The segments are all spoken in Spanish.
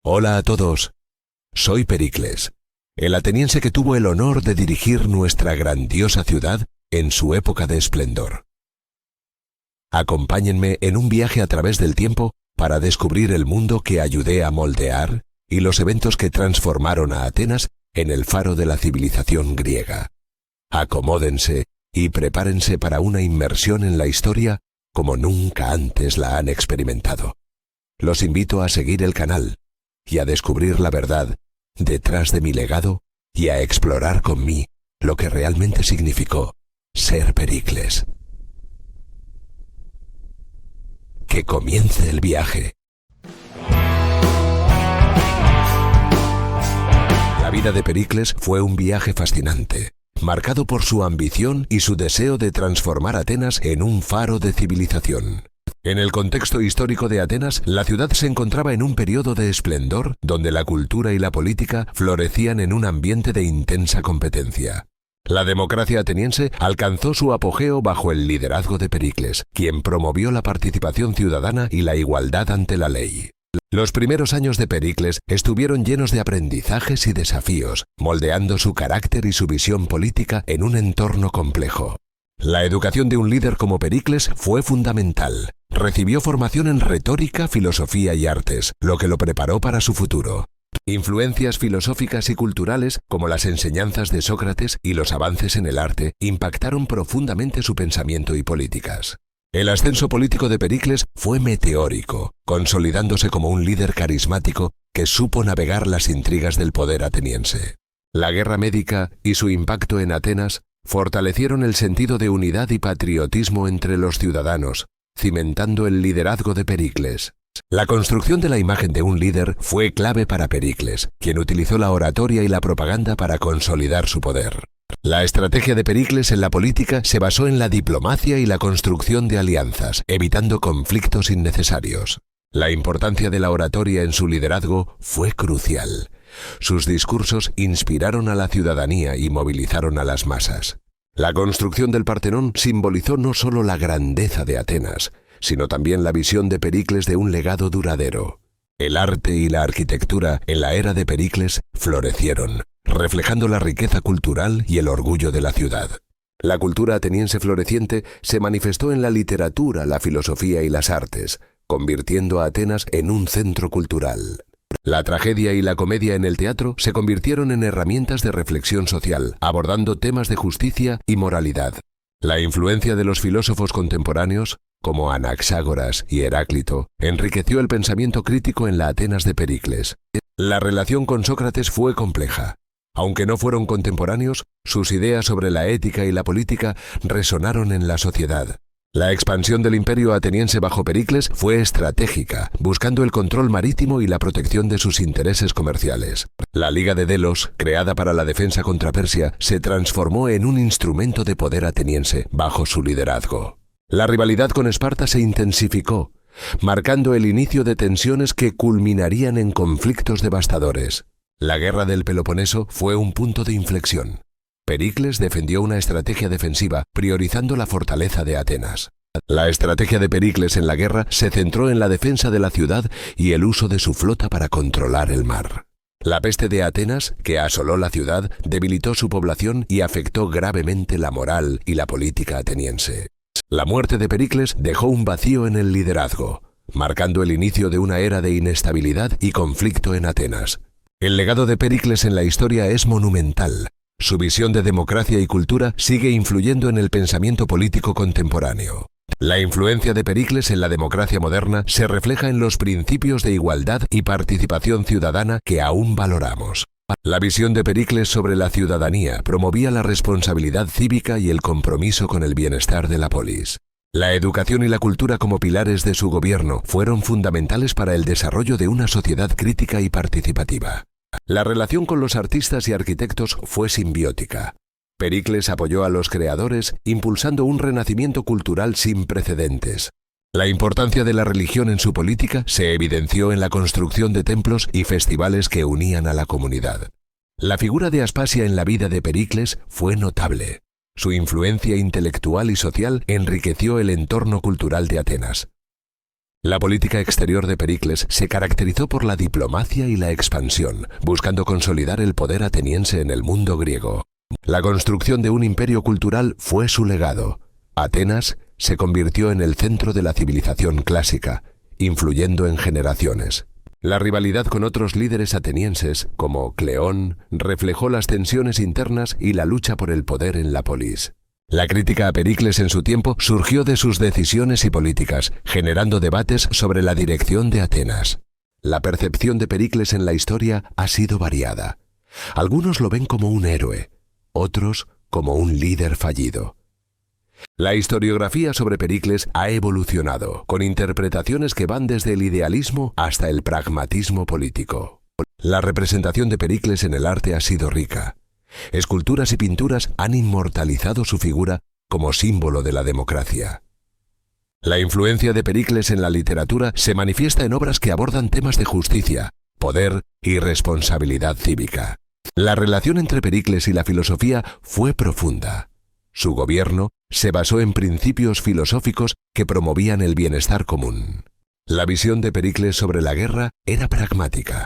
Hola a todos, soy Pericles, el ateniense que tuvo el honor de dirigir nuestra grandiosa ciudad en su época de esplendor. Acompáñenme en un viaje a través del tiempo para descubrir el mundo que ayudé a moldear y los eventos que transformaron a Atenas en el faro de la civilización griega. Acomódense y prepárense para una inmersión en la historia como nunca antes la han experimentado. Los invito a seguir el canal y a descubrir la verdad detrás de mi legado y a explorar con mí lo que realmente significó ser Pericles. Que comience el viaje. La vida de Pericles fue un viaje fascinante, marcado por su ambición y su deseo de transformar Atenas en un faro de civilización. En el contexto histórico de Atenas, la ciudad se encontraba en un periodo de esplendor donde la cultura y la política florecían en un ambiente de intensa competencia. La democracia ateniense alcanzó su apogeo bajo el liderazgo de Pericles, quien promovió la participación ciudadana y la igualdad ante la ley. Los primeros años de Pericles estuvieron llenos de aprendizajes y desafíos, moldeando su carácter y su visión política en un entorno complejo. La educación de un líder como Pericles fue fundamental. Recibió formación en retórica, filosofía y artes, lo que lo preparó para su futuro. Influencias filosóficas y culturales, como las enseñanzas de Sócrates y los avances en el arte, impactaron profundamente su pensamiento y políticas. El ascenso político de Pericles fue meteórico, consolidándose como un líder carismático que supo navegar las intrigas del poder ateniense. La guerra médica y su impacto en Atenas fortalecieron el sentido de unidad y patriotismo entre los ciudadanos, cimentando el liderazgo de Pericles. La construcción de la imagen de un líder fue clave para Pericles, quien utilizó la oratoria y la propaganda para consolidar su poder. La estrategia de Pericles en la política se basó en la diplomacia y la construcción de alianzas, evitando conflictos innecesarios. La importancia de la oratoria en su liderazgo fue crucial. Sus discursos inspiraron a la ciudadanía y movilizaron a las masas. La construcción del Partenón simbolizó no solo la grandeza de Atenas, sino también la visión de Pericles de un legado duradero. El arte y la arquitectura en la era de Pericles florecieron, reflejando la riqueza cultural y el orgullo de la ciudad. La cultura ateniense floreciente se manifestó en la literatura, la filosofía y las artes, convirtiendo a Atenas en un centro cultural. La tragedia y la comedia en el teatro se convirtieron en herramientas de reflexión social, abordando temas de justicia y moralidad. La influencia de los filósofos contemporáneos, como Anaxágoras y Heráclito, enriqueció el pensamiento crítico en la Atenas de Pericles. La relación con Sócrates fue compleja. Aunque no fueron contemporáneos, sus ideas sobre la ética y la política resonaron en la sociedad. La expansión del imperio ateniense bajo Pericles fue estratégica, buscando el control marítimo y la protección de sus intereses comerciales. La Liga de Delos, creada para la defensa contra Persia, se transformó en un instrumento de poder ateniense bajo su liderazgo. La rivalidad con Esparta se intensificó, marcando el inicio de tensiones que culminarían en conflictos devastadores. La guerra del Peloponeso fue un punto de inflexión. Pericles defendió una estrategia defensiva, priorizando la fortaleza de Atenas. La estrategia de Pericles en la guerra se centró en la defensa de la ciudad y el uso de su flota para controlar el mar. La peste de Atenas, que asoló la ciudad, debilitó su población y afectó gravemente la moral y la política ateniense. La muerte de Pericles dejó un vacío en el liderazgo, marcando el inicio de una era de inestabilidad y conflicto en Atenas. El legado de Pericles en la historia es monumental. Su visión de democracia y cultura sigue influyendo en el pensamiento político contemporáneo. La influencia de Pericles en la democracia moderna se refleja en los principios de igualdad y participación ciudadana que aún valoramos. La visión de Pericles sobre la ciudadanía promovía la responsabilidad cívica y el compromiso con el bienestar de la polis. La educación y la cultura como pilares de su gobierno fueron fundamentales para el desarrollo de una sociedad crítica y participativa. La relación con los artistas y arquitectos fue simbiótica. Pericles apoyó a los creadores, impulsando un renacimiento cultural sin precedentes. La importancia de la religión en su política se evidenció en la construcción de templos y festivales que unían a la comunidad. La figura de Aspasia en la vida de Pericles fue notable. Su influencia intelectual y social enriqueció el entorno cultural de Atenas. La política exterior de Pericles se caracterizó por la diplomacia y la expansión, buscando consolidar el poder ateniense en el mundo griego. La construcción de un imperio cultural fue su legado. Atenas se convirtió en el centro de la civilización clásica, influyendo en generaciones. La rivalidad con otros líderes atenienses, como Cleón, reflejó las tensiones internas y la lucha por el poder en la polis. La crítica a Pericles en su tiempo surgió de sus decisiones y políticas, generando debates sobre la dirección de Atenas. La percepción de Pericles en la historia ha sido variada. Algunos lo ven como un héroe, otros como un líder fallido. La historiografía sobre Pericles ha evolucionado, con interpretaciones que van desde el idealismo hasta el pragmatismo político. La representación de Pericles en el arte ha sido rica. Esculturas y pinturas han inmortalizado su figura como símbolo de la democracia. La influencia de Pericles en la literatura se manifiesta en obras que abordan temas de justicia, poder y responsabilidad cívica. La relación entre Pericles y la filosofía fue profunda. Su gobierno se basó en principios filosóficos que promovían el bienestar común. La visión de Pericles sobre la guerra era pragmática.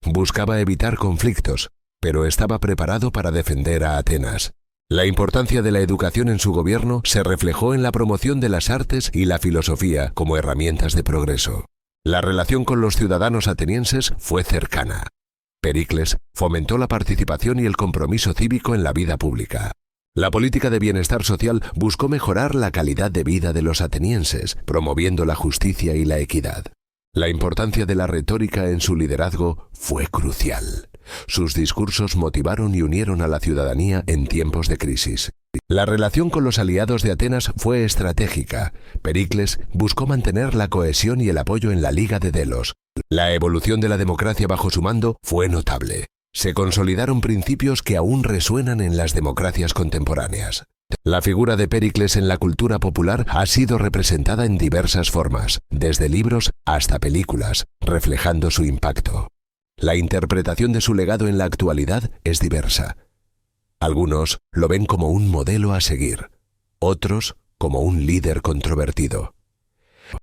Buscaba evitar conflictos, pero estaba preparado para defender a Atenas. La importancia de la educación en su gobierno se reflejó en la promoción de las artes y la filosofía como herramientas de progreso. La relación con los ciudadanos atenienses fue cercana. Pericles fomentó la participación y el compromiso cívico en la vida pública. La política de bienestar social buscó mejorar la calidad de vida de los atenienses, promoviendo la justicia y la equidad. La importancia de la retórica en su liderazgo fue crucial. Sus discursos motivaron y unieron a la ciudadanía en tiempos de crisis. La relación con los aliados de Atenas fue estratégica. Pericles buscó mantener la cohesión y el apoyo en la Liga de Delos. La evolución de la democracia bajo su mando fue notable. Se consolidaron principios que aún resuenan en las democracias contemporáneas. La figura de Pericles en la cultura popular ha sido representada en diversas formas, desde libros hasta películas, reflejando su impacto. La interpretación de su legado en la actualidad es diversa. Algunos lo ven como un modelo a seguir, otros como un líder controvertido.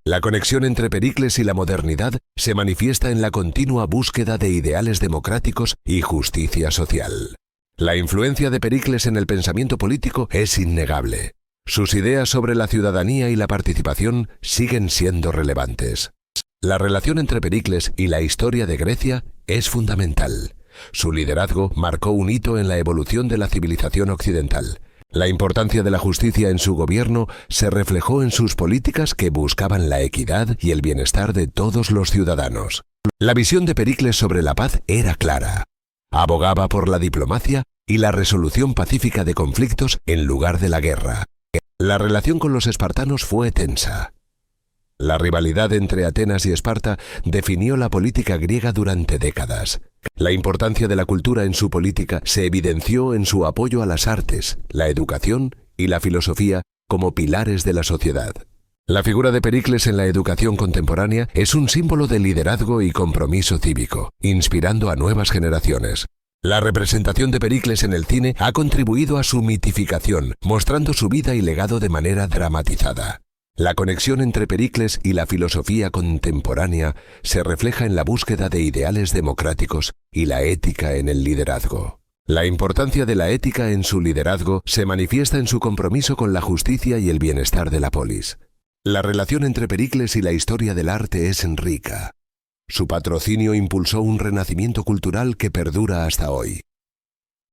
La conexión entre Pericles y la modernidad se manifiesta en la continua búsqueda de ideales democráticos y justicia social. La influencia de Pericles en el pensamiento político es innegable. Sus ideas sobre la ciudadanía y la participación siguen siendo relevantes. La relación entre Pericles y la historia de Grecia es fundamental. Su liderazgo marcó un hito en la evolución de la civilización occidental. La importancia de la justicia en su gobierno se reflejó en sus políticas que buscaban la equidad y el bienestar de todos los ciudadanos. La visión de Pericles sobre la paz era clara. Abogaba por la diplomacia y la resolución pacífica de conflictos en lugar de la guerra. La relación con los espartanos fue tensa. La rivalidad entre Atenas y Esparta definió la política griega durante décadas. La importancia de la cultura en su política se evidenció en su apoyo a las artes, la educación y la filosofía como pilares de la sociedad. La figura de Pericles en la educación contemporánea es un símbolo de liderazgo y compromiso cívico, inspirando a nuevas generaciones. La representación de Pericles en el cine ha contribuido a su mitificación, mostrando su vida y legado de manera dramatizada. La conexión entre Pericles y la filosofía contemporánea se refleja en la búsqueda de ideales democráticos y la ética en el liderazgo. La importancia de la ética en su liderazgo se manifiesta en su compromiso con la justicia y el bienestar de la polis. La relación entre Pericles y la historia del arte es rica. Su patrocinio impulsó un renacimiento cultural que perdura hasta hoy.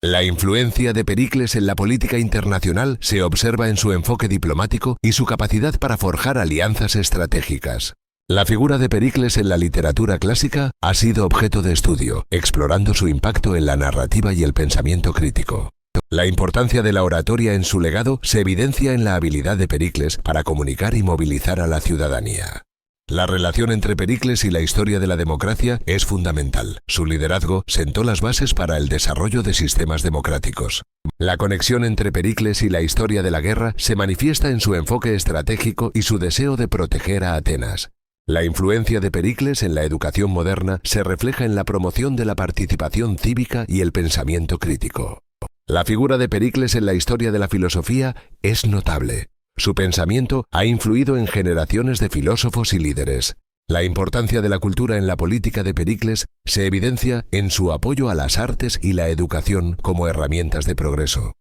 La influencia de Pericles en la política internacional se observa en su enfoque diplomático y su capacidad para forjar alianzas estratégicas. La figura de Pericles en la literatura clásica ha sido objeto de estudio, explorando su impacto en la narrativa y el pensamiento crítico. La importancia de la oratoria en su legado se evidencia en la habilidad de Pericles para comunicar y movilizar a la ciudadanía. La relación entre Pericles y la historia de la democracia es fundamental. Su liderazgo sentó las bases para el desarrollo de sistemas democráticos. La conexión entre Pericles y la historia de la guerra se manifiesta en su enfoque estratégico y su deseo de proteger a Atenas. La influencia de Pericles en la educación moderna se refleja en la promoción de la participación cívica y el pensamiento crítico. La figura de Pericles en la historia de la filosofía es notable. Su pensamiento ha influido en generaciones de filósofos y líderes. La importancia de la cultura en la política de Pericles se evidencia en su apoyo a las artes y la educación como herramientas de progreso.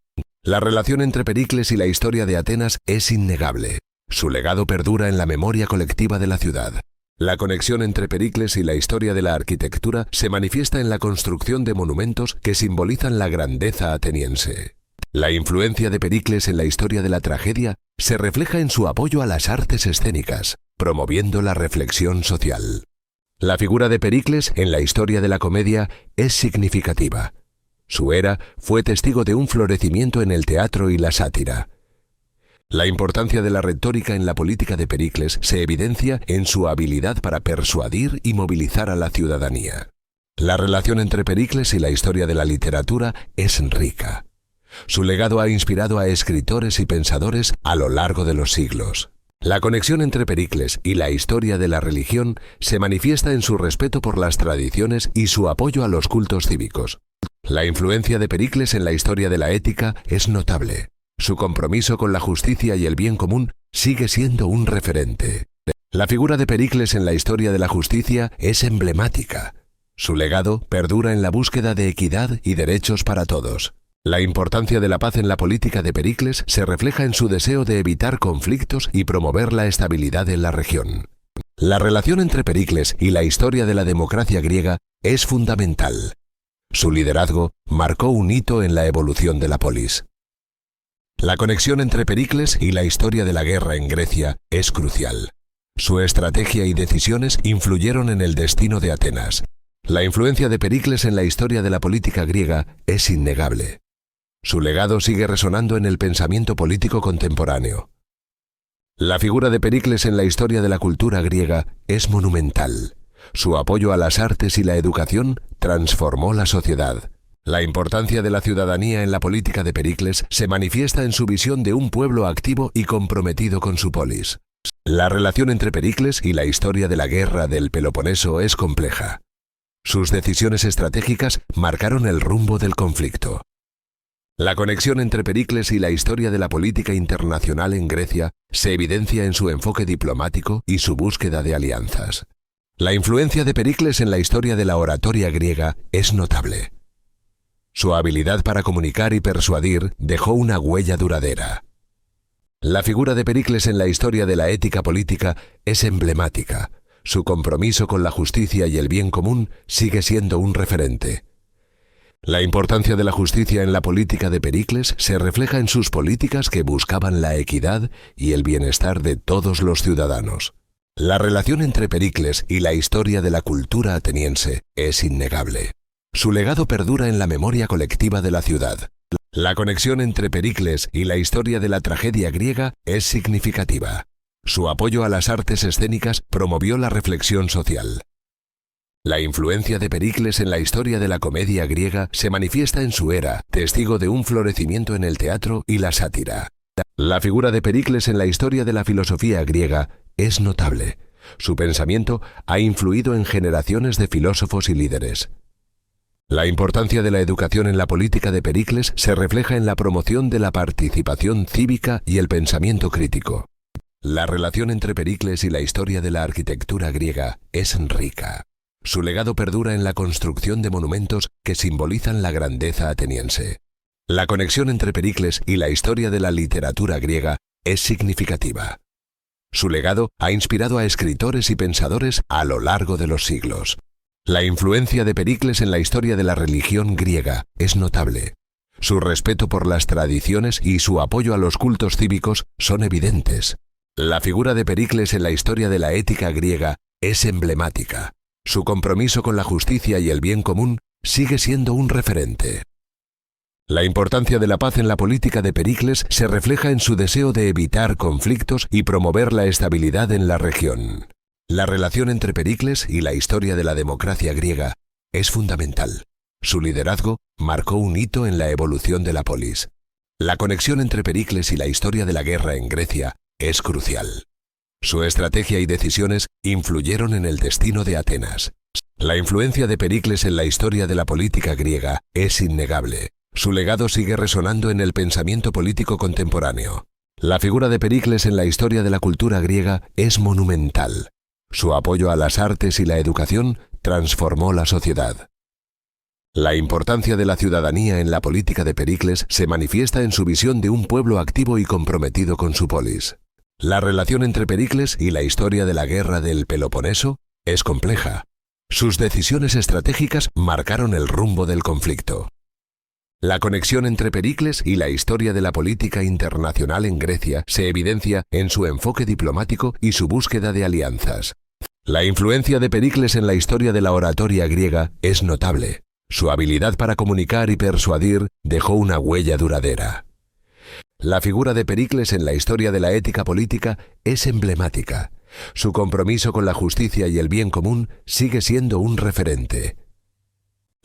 La relación entre Pericles y la historia de Atenas es innegable. Su legado perdura en la memoria colectiva de la ciudad. La conexión entre Pericles y la historia de la arquitectura se manifiesta en la construcción de monumentos que simbolizan la grandeza ateniense. La influencia de Pericles en la historia de la tragedia se refleja en su apoyo a las artes escénicas, promoviendo la reflexión social. La figura de Pericles en la historia de la comedia es significativa. Su era fue testigo de un florecimiento en el teatro y la sátira. La importancia de la retórica en la política de Pericles se evidencia en su habilidad para persuadir y movilizar a la ciudadanía. La relación entre Pericles y la historia de la literatura es rica. Su legado ha inspirado a escritores y pensadores a lo largo de los siglos. La conexión entre Pericles y la historia de la religión se manifiesta en su respeto por las tradiciones y su apoyo a los cultos cívicos. La influencia de Pericles en la historia de la ética es notable. Su compromiso con la justicia y el bien común sigue siendo un referente. La figura de Pericles en la historia de la justicia es emblemática. Su legado perdura en la búsqueda de equidad y derechos para todos. La importancia de la paz en la política de Pericles se refleja en su deseo de evitar conflictos y promover la estabilidad en la región. La relación entre Pericles y la historia de la democracia griega es fundamental. Su liderazgo marcó un hito en la evolución de la polis. La conexión entre Pericles y la historia de la guerra en Grecia es crucial. Su estrategia y decisiones influyeron en el destino de Atenas. La influencia de Pericles en la historia de la política griega es innegable. Su legado sigue resonando en el pensamiento político contemporáneo. La figura de Pericles en la historia de la cultura griega es monumental. Su apoyo a las artes y la educación transformó la sociedad. La importancia de la ciudadanía en la política de Pericles se manifiesta en su visión de un pueblo activo y comprometido con su polis. La relación entre Pericles y la historia de la guerra del Peloponeso es compleja. Sus decisiones estratégicas marcaron el rumbo del conflicto. La conexión entre Pericles y la historia de la política internacional en Grecia se evidencia en su enfoque diplomático y su búsqueda de alianzas. La influencia de Pericles en la historia de la oratoria griega es notable. Su habilidad para comunicar y persuadir dejó una huella duradera. La figura de Pericles en la historia de la ética política es emblemática. Su compromiso con la justicia y el bien común sigue siendo un referente. La importancia de la justicia en la política de Pericles se refleja en sus políticas que buscaban la equidad y el bienestar de todos los ciudadanos. La relación entre Pericles y la historia de la cultura ateniense es innegable. Su legado perdura en la memoria colectiva de la ciudad. La conexión entre Pericles y la historia de la tragedia griega es significativa. Su apoyo a las artes escénicas promovió la reflexión social. La influencia de Pericles en la historia de la comedia griega se manifiesta en su era, testigo de un florecimiento en el teatro y la sátira. La figura de Pericles en la historia de la filosofía griega es notable. Su pensamiento ha influido en generaciones de filósofos y líderes. La importancia de la educación en la política de Pericles se refleja en la promoción de la participación cívica y el pensamiento crítico. La relación entre Pericles y la historia de la arquitectura griega es rica. Su legado perdura en la construcción de monumentos que simbolizan la grandeza ateniense. La conexión entre Pericles y la historia de la literatura griega es significativa. Su legado ha inspirado a escritores y pensadores a lo largo de los siglos. La influencia de Pericles en la historia de la religión griega es notable. Su respeto por las tradiciones y su apoyo a los cultos cívicos son evidentes. La figura de Pericles en la historia de la ética griega es emblemática. Su compromiso con la justicia y el bien común sigue siendo un referente. La importancia de la paz en la política de Pericles se refleja en su deseo de evitar conflictos y promover la estabilidad en la región. La relación entre Pericles y la historia de la democracia griega es fundamental. Su liderazgo marcó un hito en la evolución de la polis. La conexión entre Pericles y la historia de la guerra en Grecia es crucial. Su estrategia y decisiones influyeron en el destino de Atenas. La influencia de Pericles en la historia de la política griega es innegable. Su legado sigue resonando en el pensamiento político contemporáneo. La figura de Pericles en la historia de la cultura griega es monumental. Su apoyo a las artes y la educación transformó la sociedad. La importancia de la ciudadanía en la política de Pericles se manifiesta en su visión de un pueblo activo y comprometido con su polis. La relación entre Pericles y la historia de la guerra del Peloponeso es compleja. Sus decisiones estratégicas marcaron el rumbo del conflicto. La conexión entre Pericles y la historia de la política internacional en Grecia se evidencia en su enfoque diplomático y su búsqueda de alianzas. La influencia de Pericles en la historia de la oratoria griega es notable. Su habilidad para comunicar y persuadir dejó una huella duradera. La figura de Pericles en la historia de la ética política es emblemática. Su compromiso con la justicia y el bien común sigue siendo un referente.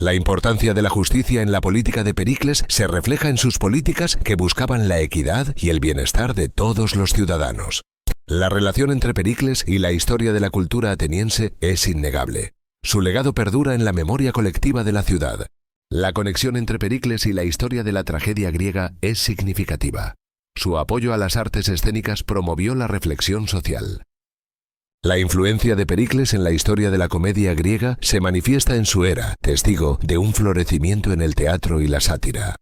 La importancia de la justicia en la política de Pericles se refleja en sus políticas que buscaban la equidad y el bienestar de todos los ciudadanos. La relación entre Pericles y la historia de la cultura ateniense es innegable. Su legado perdura en la memoria colectiva de la ciudad. La conexión entre Pericles y la historia de la tragedia griega es significativa. Su apoyo a las artes escénicas promovió la reflexión social. La influencia de Pericles en la historia de la comedia griega se manifiesta en su era, testigo de un florecimiento en el teatro y la sátira.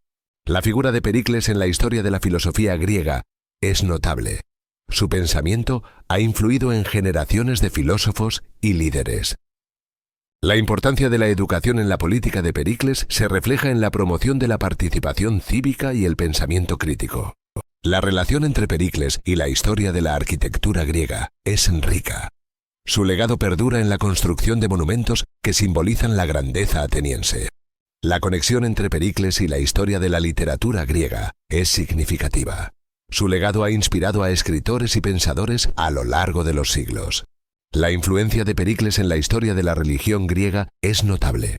La figura de Pericles en la historia de la filosofía griega es notable. Su pensamiento ha influido en generaciones de filósofos y líderes. La importancia de la educación en la política de Pericles se refleja en la promoción de la participación cívica y el pensamiento crítico. La relación entre Pericles y la historia de la arquitectura griega es rica. Su legado perdura en la construcción de monumentos que simbolizan la grandeza ateniense. La conexión entre Pericles y la historia de la literatura griega es significativa. Su legado ha inspirado a escritores y pensadores a lo largo de los siglos. La influencia de Pericles en la historia de la religión griega es notable.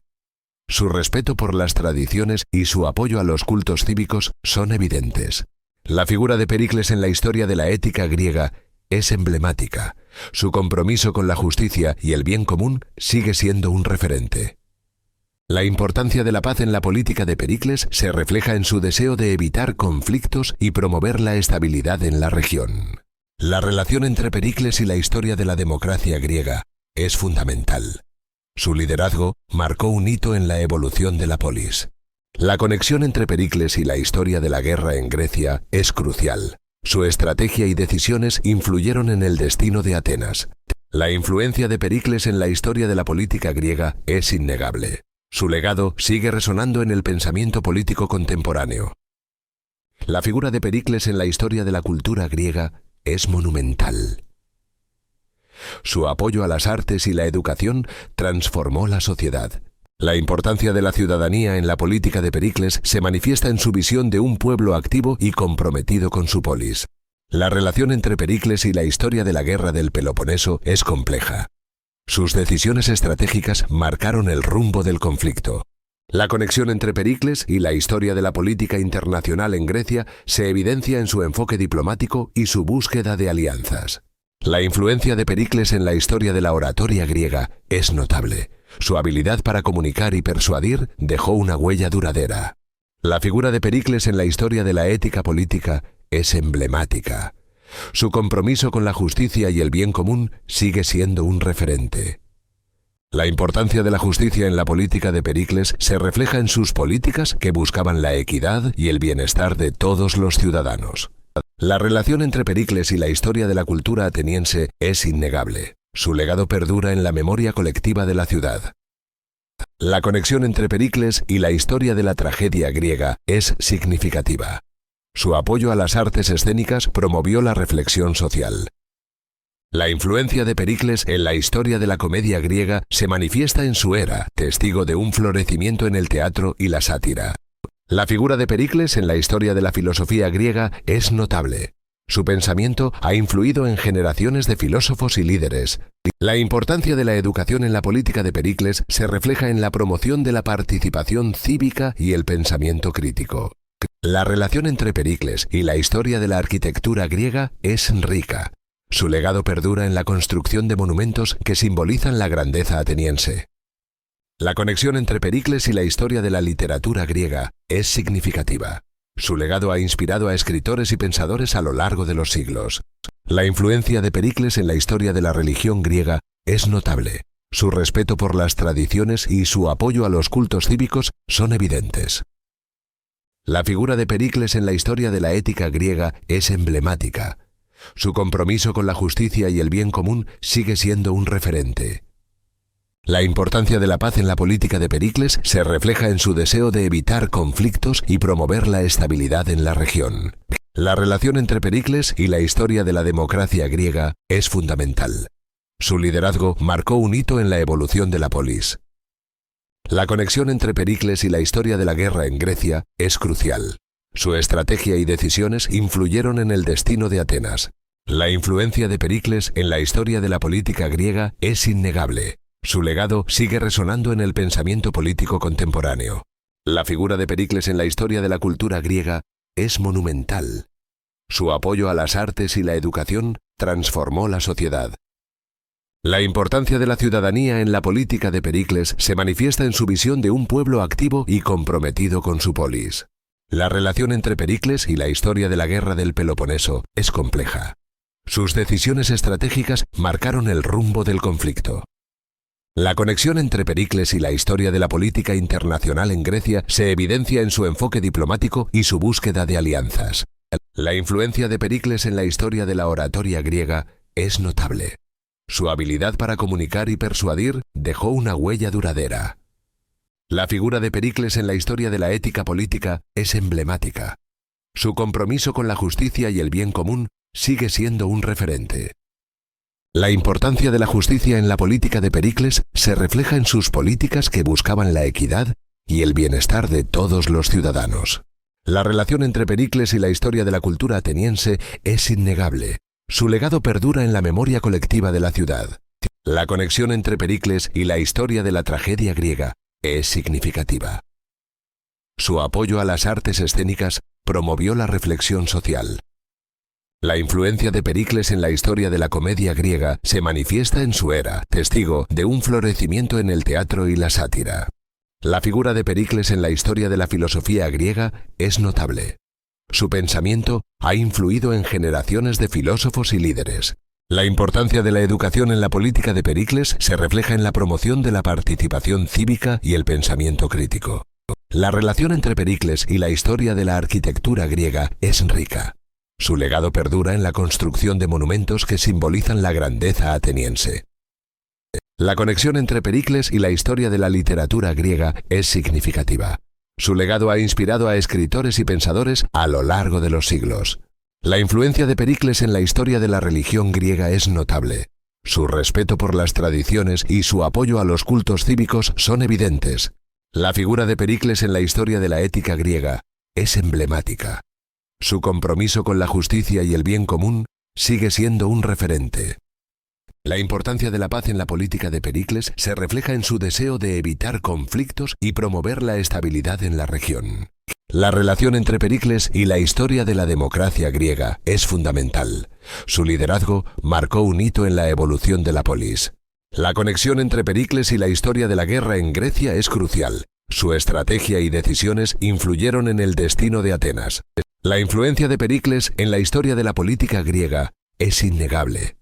Su respeto por las tradiciones y su apoyo a los cultos cívicos son evidentes. La figura de Pericles en la historia de la ética griega es emblemática. Su compromiso con la justicia y el bien común sigue siendo un referente. La importancia de la paz en la política de Pericles se refleja en su deseo de evitar conflictos y promover la estabilidad en la región. La relación entre Pericles y la historia de la democracia griega es fundamental. Su liderazgo marcó un hito en la evolución de la polis. La conexión entre Pericles y la historia de la guerra en Grecia es crucial. Su estrategia y decisiones influyeron en el destino de Atenas. La influencia de Pericles en la historia de la política griega es innegable. Su legado sigue resonando en el pensamiento político contemporáneo. La figura de Pericles en la historia de la cultura griega es monumental. Su apoyo a las artes y la educación transformó la sociedad. La importancia de la ciudadanía en la política de Pericles se manifiesta en su visión de un pueblo activo y comprometido con su polis. La relación entre Pericles y la historia de la guerra del Peloponeso es compleja. Sus decisiones estratégicas marcaron el rumbo del conflicto. La conexión entre Pericles y la historia de la política internacional en Grecia se evidencia en su enfoque diplomático y su búsqueda de alianzas. La influencia de Pericles en la historia de la oratoria griega es notable. Su habilidad para comunicar y persuadir dejó una huella duradera. La figura de Pericles en la historia de la ética política es emblemática. Su compromiso con la justicia y el bien común sigue siendo un referente. La importancia de la justicia en la política de Pericles se refleja en sus políticas que buscaban la equidad y el bienestar de todos los ciudadanos. La relación entre Pericles y la historia de la cultura ateniense es innegable. Su legado perdura en la memoria colectiva de la ciudad. La conexión entre Pericles y la historia de la tragedia griega es significativa. Su apoyo a las artes escénicas promovió la reflexión social. La influencia de Pericles en la historia de la comedia griega se manifiesta en su era, testigo de un florecimiento en el teatro y la sátira. La figura de Pericles en la historia de la filosofía griega es notable. Su pensamiento ha influido en generaciones de filósofos y líderes. La importancia de la educación en la política de Pericles se refleja en la promoción de la participación cívica y el pensamiento crítico. La relación entre Pericles y la historia de la arquitectura griega es rica. Su legado perdura en la construcción de monumentos que simbolizan la grandeza ateniense. La conexión entre Pericles y la historia de la literatura griega es significativa. Su legado ha inspirado a escritores y pensadores a lo largo de los siglos. La influencia de Pericles en la historia de la religión griega es notable. Su respeto por las tradiciones y su apoyo a los cultos cívicos son evidentes. La figura de Pericles en la historia de la ética griega es emblemática. Su compromiso con la justicia y el bien común sigue siendo un referente. La importancia de la paz en la política de Pericles se refleja en su deseo de evitar conflictos y promover la estabilidad en la región. La relación entre Pericles y la historia de la democracia griega es fundamental. Su liderazgo marcó un hito en la evolución de la polis. La conexión entre Pericles y la historia de la guerra en Grecia es crucial. Su estrategia y decisiones influyeron en el destino de Atenas. La influencia de Pericles en la historia de la política griega es innegable. Su legado sigue resonando en el pensamiento político contemporáneo. La figura de Pericles en la historia de la cultura griega es monumental. Su apoyo a las artes y la educación transformó la sociedad. La importancia de la ciudadanía en la política de Pericles se manifiesta en su visión de un pueblo activo y comprometido con su polis. La relación entre Pericles y la historia de la guerra del Peloponeso es compleja. Sus decisiones estratégicas marcaron el rumbo del conflicto. La conexión entre Pericles y la historia de la política internacional en Grecia se evidencia en su enfoque diplomático y su búsqueda de alianzas. La influencia de Pericles en la historia de la oratoria griega es notable. Su habilidad para comunicar y persuadir dejó una huella duradera. La figura de Pericles en la historia de la ética política es emblemática. Su compromiso con la justicia y el bien común sigue siendo un referente. La importancia de la justicia en la política de Pericles se refleja en sus políticas que buscaban la equidad y el bienestar de todos los ciudadanos. La relación entre Pericles y la historia de la cultura ateniense es innegable. Su legado perdura en la memoria colectiva de la ciudad. La conexión entre Pericles y la historia de la tragedia griega es significativa. Su apoyo a las artes escénicas promovió la reflexión social. La influencia de Pericles en la historia de la comedia griega se manifiesta en su era, testigo de un florecimiento en el teatro y la sátira. La figura de Pericles en la historia de la filosofía griega es notable. Su pensamiento ha influido en generaciones de filósofos y líderes. La importancia de la educación en la política de Pericles se refleja en la promoción de la participación cívica y el pensamiento crítico. La relación entre Pericles y la historia de la arquitectura griega es rica. Su legado perdura en la construcción de monumentos que simbolizan la grandeza ateniense. La conexión entre Pericles y la historia de la literatura griega es significativa. Su legado ha inspirado a escritores y pensadores a lo largo de los siglos. La influencia de Pericles en la historia de la religión griega es notable. Su respeto por las tradiciones y su apoyo a los cultos cívicos son evidentes. La figura de Pericles en la historia de la ética griega es emblemática. Su compromiso con la justicia y el bien común sigue siendo un referente. La importancia de la paz en la política de Pericles se refleja en su deseo de evitar conflictos y promover la estabilidad en la región. La relación entre Pericles y la historia de la democracia griega es fundamental. Su liderazgo marcó un hito en la evolución de la polis. La conexión entre Pericles y la historia de la guerra en Grecia es crucial. Su estrategia y decisiones influyeron en el destino de Atenas. La influencia de Pericles en la historia de la política griega es innegable.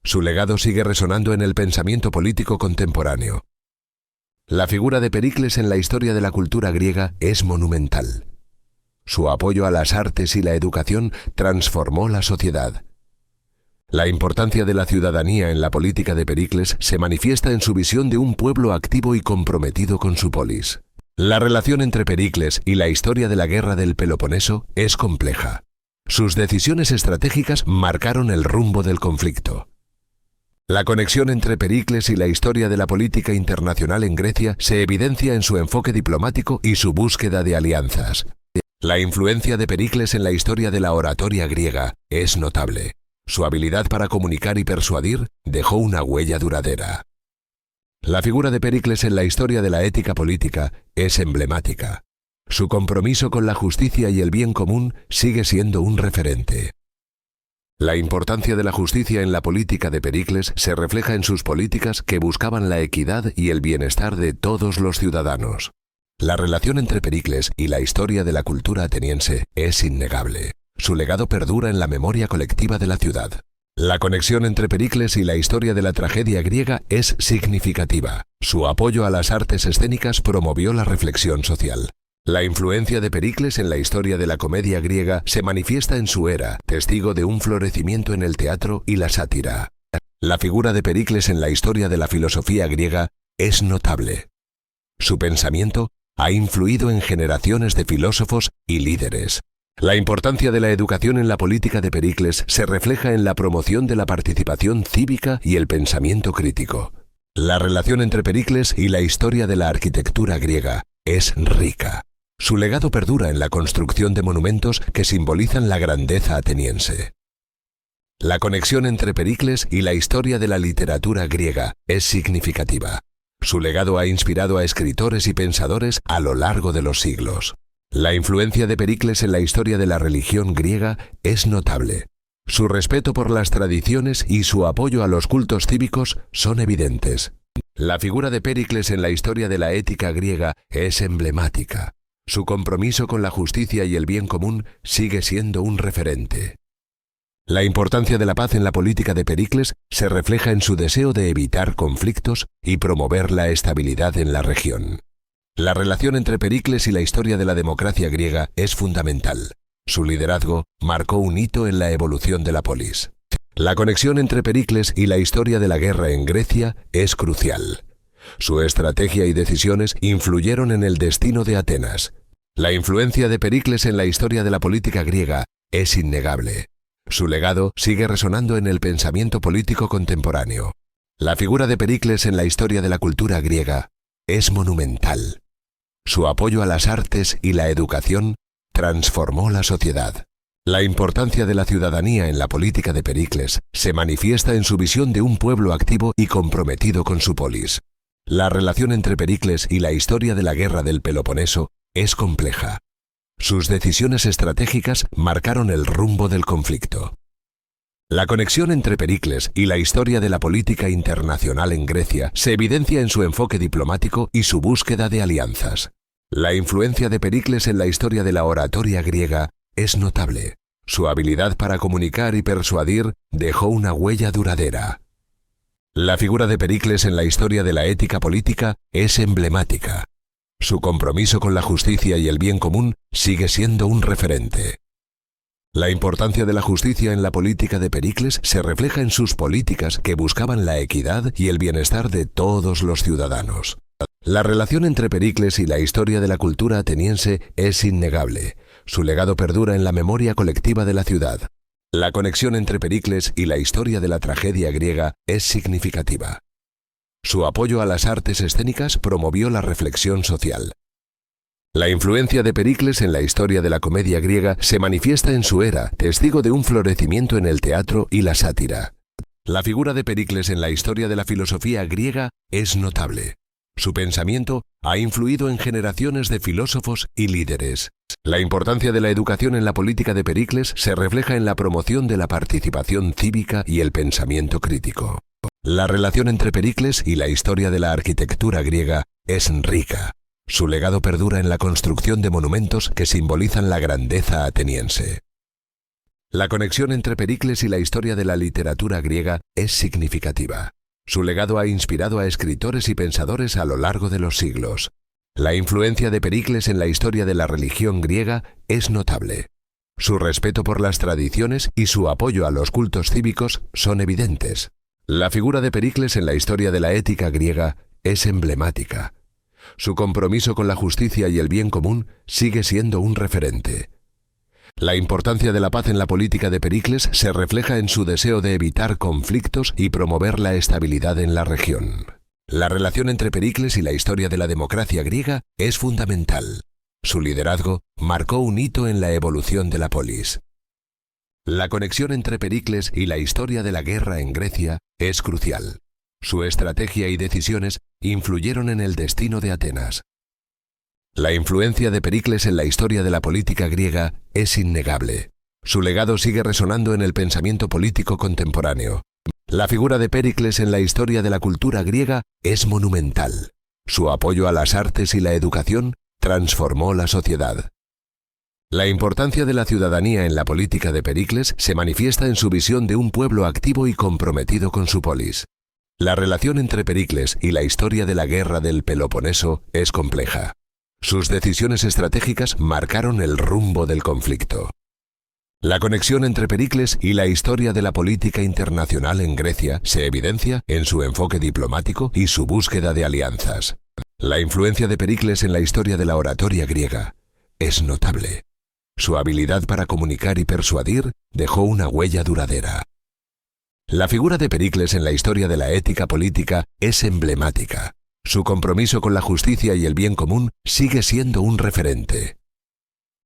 Su legado sigue resonando en el pensamiento político contemporáneo. La figura de Pericles en la historia de la cultura griega es monumental. Su apoyo a las artes y la educación transformó la sociedad. La importancia de la ciudadanía en la política de Pericles se manifiesta en su visión de un pueblo activo y comprometido con su polis. La relación entre Pericles y la historia de la guerra del Peloponeso es compleja. Sus decisiones estratégicas marcaron el rumbo del conflicto. La conexión entre Pericles y la historia de la política internacional en Grecia se evidencia en su enfoque diplomático y su búsqueda de alianzas. La influencia de Pericles en la historia de la oratoria griega es notable. Su habilidad para comunicar y persuadir dejó una huella duradera. La figura de Pericles en la historia de la ética política es emblemática. Su compromiso con la justicia y el bien común sigue siendo un referente. La importancia de la justicia en la política de Pericles se refleja en sus políticas que buscaban la equidad y el bienestar de todos los ciudadanos. La relación entre Pericles y la historia de la cultura ateniense es innegable. Su legado perdura en la memoria colectiva de la ciudad. La conexión entre Pericles y la historia de la tragedia griega es significativa. Su apoyo a las artes escénicas promovió la reflexión social. La influencia de Pericles en la historia de la comedia griega se manifiesta en su era, testigo de un florecimiento en el teatro y la sátira. La figura de Pericles en la historia de la filosofía griega es notable. Su pensamiento ha influido en generaciones de filósofos y líderes. La importancia de la educación en la política de Pericles se refleja en la promoción de la participación cívica y el pensamiento crítico. La relación entre Pericles y la historia de la arquitectura griega es rica. Su legado perdura en la construcción de monumentos que simbolizan la grandeza ateniense. La conexión entre Pericles y la historia de la literatura griega es significativa. Su legado ha inspirado a escritores y pensadores a lo largo de los siglos. La influencia de Pericles en la historia de la religión griega es notable. Su respeto por las tradiciones y su apoyo a los cultos cívicos son evidentes. La figura de Pericles en la historia de la ética griega es emblemática. Su compromiso con la justicia y el bien común sigue siendo un referente. La importancia de la paz en la política de Pericles se refleja en su deseo de evitar conflictos y promover la estabilidad en la región. La relación entre Pericles y la historia de la democracia griega es fundamental. Su liderazgo marcó un hito en la evolución de la polis. La conexión entre Pericles y la historia de la guerra en Grecia es crucial. Su estrategia y decisiones influyeron en el destino de Atenas. La influencia de Pericles en la historia de la política griega es innegable. Su legado sigue resonando en el pensamiento político contemporáneo. La figura de Pericles en la historia de la cultura griega es monumental. Su apoyo a las artes y la educación transformó la sociedad. La importancia de la ciudadanía en la política de Pericles se manifiesta en su visión de un pueblo activo y comprometido con su polis. La relación entre Pericles y la historia de la guerra del Peloponeso es compleja. Sus decisiones estratégicas marcaron el rumbo del conflicto. La conexión entre Pericles y la historia de la política internacional en Grecia se evidencia en su enfoque diplomático y su búsqueda de alianzas. La influencia de Pericles en la historia de la oratoria griega es notable. Su habilidad para comunicar y persuadir dejó una huella duradera. La figura de Pericles en la historia de la ética política es emblemática. Su compromiso con la justicia y el bien común sigue siendo un referente. La importancia de la justicia en la política de Pericles se refleja en sus políticas que buscaban la equidad y el bienestar de todos los ciudadanos. La relación entre Pericles y la historia de la cultura ateniense es innegable. Su legado perdura en la memoria colectiva de la ciudad. La conexión entre Pericles y la historia de la tragedia griega es significativa. Su apoyo a las artes escénicas promovió la reflexión social. La influencia de Pericles en la historia de la comedia griega se manifiesta en su era, testigo de un florecimiento en el teatro y la sátira. La figura de Pericles en la historia de la filosofía griega es notable. Su pensamiento ha influido en generaciones de filósofos y líderes. La importancia de la educación en la política de Pericles se refleja en la promoción de la participación cívica y el pensamiento crítico. La relación entre Pericles y la historia de la arquitectura griega es rica. Su legado perdura en la construcción de monumentos que simbolizan la grandeza ateniense. La conexión entre Pericles y la historia de la literatura griega es significativa. Su legado ha inspirado a escritores y pensadores a lo largo de los siglos. La influencia de Pericles en la historia de la religión griega es notable. Su respeto por las tradiciones y su apoyo a los cultos cívicos son evidentes. La figura de Pericles en la historia de la ética griega es emblemática. Su compromiso con la justicia y el bien común sigue siendo un referente. La importancia de la paz en la política de Pericles se refleja en su deseo de evitar conflictos y promover la estabilidad en la región. La relación entre Pericles y la historia de la democracia griega es fundamental. Su liderazgo marcó un hito en la evolución de la polis. La conexión entre Pericles y la historia de la guerra en Grecia es crucial. Su estrategia y decisiones influyeron en el destino de Atenas. La influencia de Pericles en la historia de la política griega es innegable. Su legado sigue resonando en el pensamiento político contemporáneo. La figura de Pericles en la historia de la cultura griega es monumental. Su apoyo a las artes y la educación transformó la sociedad. La importancia de la ciudadanía en la política de Pericles se manifiesta en su visión de un pueblo activo y comprometido con su polis. La relación entre Pericles y la historia de la guerra del Peloponeso es compleja. Sus decisiones estratégicas marcaron el rumbo del conflicto. La conexión entre Pericles y la historia de la política internacional en Grecia se evidencia en su enfoque diplomático y su búsqueda de alianzas. La influencia de Pericles en la historia de la oratoria griega es notable. Su habilidad para comunicar y persuadir dejó una huella duradera. La figura de Pericles en la historia de la ética política es emblemática. Su compromiso con la justicia y el bien común sigue siendo un referente.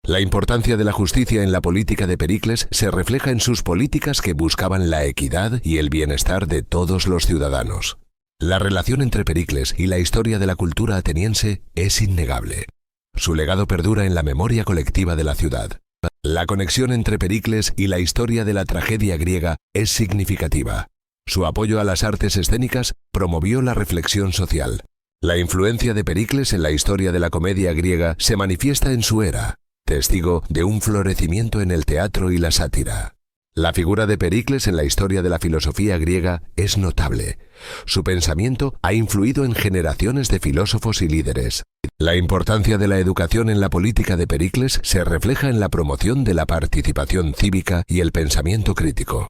La importancia de la justicia en la política de Pericles se refleja en sus políticas que buscaban la equidad y el bienestar de todos los ciudadanos. La relación entre Pericles y la historia de la cultura ateniense es innegable. Su legado perdura en la memoria colectiva de la ciudad. La conexión entre Pericles y la historia de la tragedia griega es significativa. Su apoyo a las artes escénicas promovió la reflexión social. La influencia de Pericles en la historia de la comedia griega se manifiesta en su era, testigo de un florecimiento en el teatro y la sátira. La figura de Pericles en la historia de la filosofía griega es notable. Su pensamiento ha influido en generaciones de filósofos y líderes. La importancia de la educación en la política de Pericles se refleja en la promoción de la participación cívica y el pensamiento crítico.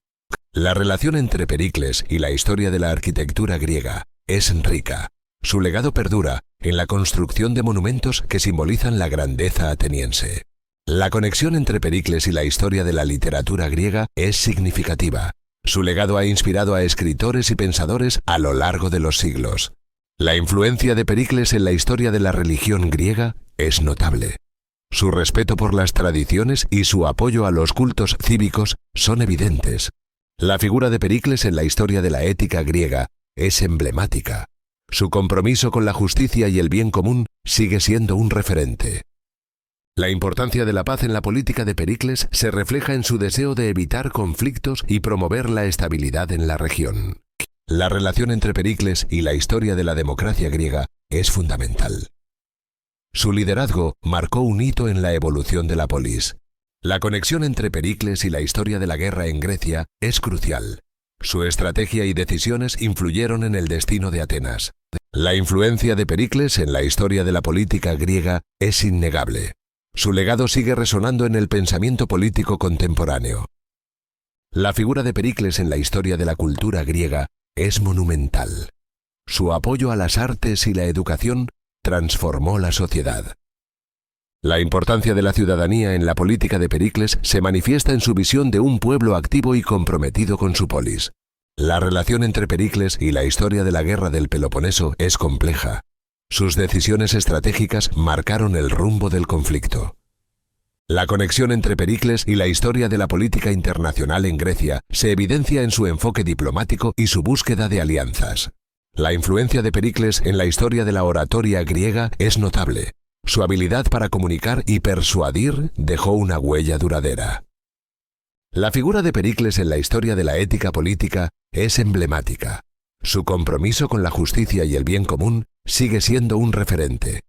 La relación entre Pericles y la historia de la arquitectura griega es rica. Su legado perdura en la construcción de monumentos que simbolizan la grandeza ateniense. La conexión entre Pericles y la historia de la literatura griega es significativa. Su legado ha inspirado a escritores y pensadores a lo largo de los siglos. La influencia de Pericles en la historia de la religión griega es notable. Su respeto por las tradiciones y su apoyo a los cultos cívicos son evidentes. La figura de Pericles en la historia de la ética griega es emblemática. Su compromiso con la justicia y el bien común sigue siendo un referente. La importancia de la paz en la política de Pericles se refleja en su deseo de evitar conflictos y promover la estabilidad en la región. La relación entre Pericles y la historia de la democracia griega es fundamental. Su liderazgo marcó un hito en la evolución de la polis. La conexión entre Pericles y la historia de la guerra en Grecia es crucial. Su estrategia y decisiones influyeron en el destino de Atenas. La influencia de Pericles en la historia de la política griega es innegable. Su legado sigue resonando en el pensamiento político contemporáneo. La figura de Pericles en la historia de la cultura griega es monumental. Su apoyo a las artes y la educación transformó la sociedad. La importancia de la ciudadanía en la política de Pericles se manifiesta en su visión de un pueblo activo y comprometido con su polis. La relación entre Pericles y la historia de la guerra del Peloponeso es compleja. Sus decisiones estratégicas marcaron el rumbo del conflicto. La conexión entre Pericles y la historia de la política internacional en Grecia se evidencia en su enfoque diplomático y su búsqueda de alianzas. La influencia de Pericles en la historia de la oratoria griega es notable. Su habilidad para comunicar y persuadir dejó una huella duradera. La figura de Pericles en la historia de la ética política es emblemática. Su compromiso con la justicia y el bien común sigue siendo un referente.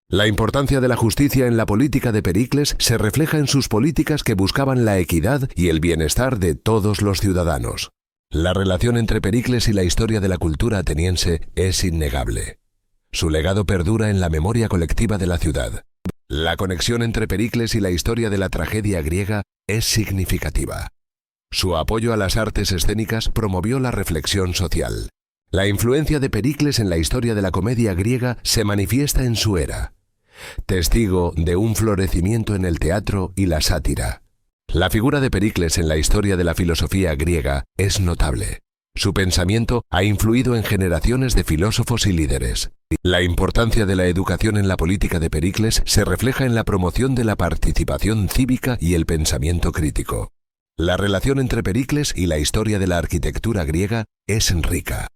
La importancia de la justicia en la política de Pericles se refleja en sus políticas que buscaban la equidad y el bienestar de todos los ciudadanos. La relación entre Pericles y la historia de la cultura ateniense es innegable. Su legado perdura en la memoria colectiva de la ciudad. La conexión entre Pericles y la historia de la tragedia griega es significativa. Su apoyo a las artes escénicas promovió la reflexión social. La influencia de Pericles en la historia de la comedia griega se manifiesta en su era, testigo de un florecimiento en el teatro y la sátira. La figura de Pericles en la historia de la filosofía griega es notable. Su pensamiento ha influido en generaciones de filósofos y líderes. La importancia de la educación en la política de Pericles se refleja en la promoción de la participación cívica y el pensamiento crítico. La relación entre Pericles y la historia de la arquitectura griega es rica.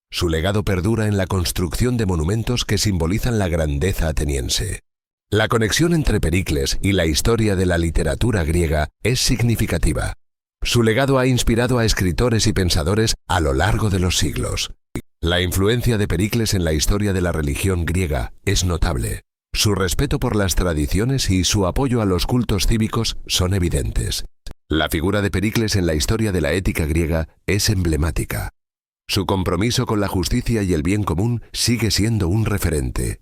Su legado perdura en la construcción de monumentos que simbolizan la grandeza ateniense. La conexión entre Pericles y la historia de la literatura griega es significativa. Su legado ha inspirado a escritores y pensadores a lo largo de los siglos. La influencia de Pericles en la historia de la religión griega es notable. Su respeto por las tradiciones y su apoyo a los cultos cívicos son evidentes. La figura de Pericles en la historia de la ética griega es emblemática. Su compromiso con la justicia y el bien común sigue siendo un referente.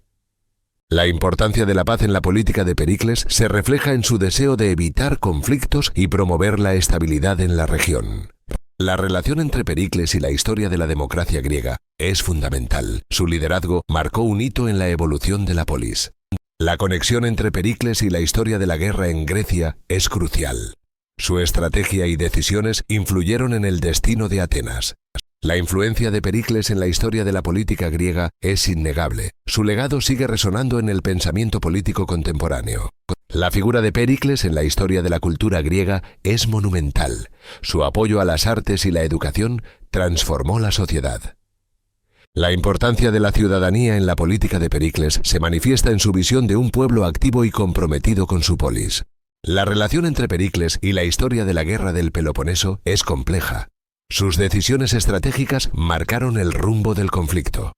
La importancia de la paz en la política de Pericles se refleja en su deseo de evitar conflictos y promover la estabilidad en la región. La relación entre Pericles y la historia de la democracia griega es fundamental. Su liderazgo marcó un hito en la evolución de la polis. La conexión entre Pericles y la historia de la guerra en Grecia es crucial. Su estrategia y decisiones influyeron en el destino de Atenas. La influencia de Pericles en la historia de la política griega es innegable. Su legado sigue resonando en el pensamiento político contemporáneo. La figura de Pericles en la historia de la cultura griega es monumental. Su apoyo a las artes y la educación transformó la sociedad. La importancia de la ciudadanía en la política de Pericles se manifiesta en su visión de un pueblo activo y comprometido con su polis. La relación entre Pericles y la historia de la guerra del Peloponeso es compleja. Sus decisiones estratégicas marcaron el rumbo del conflicto.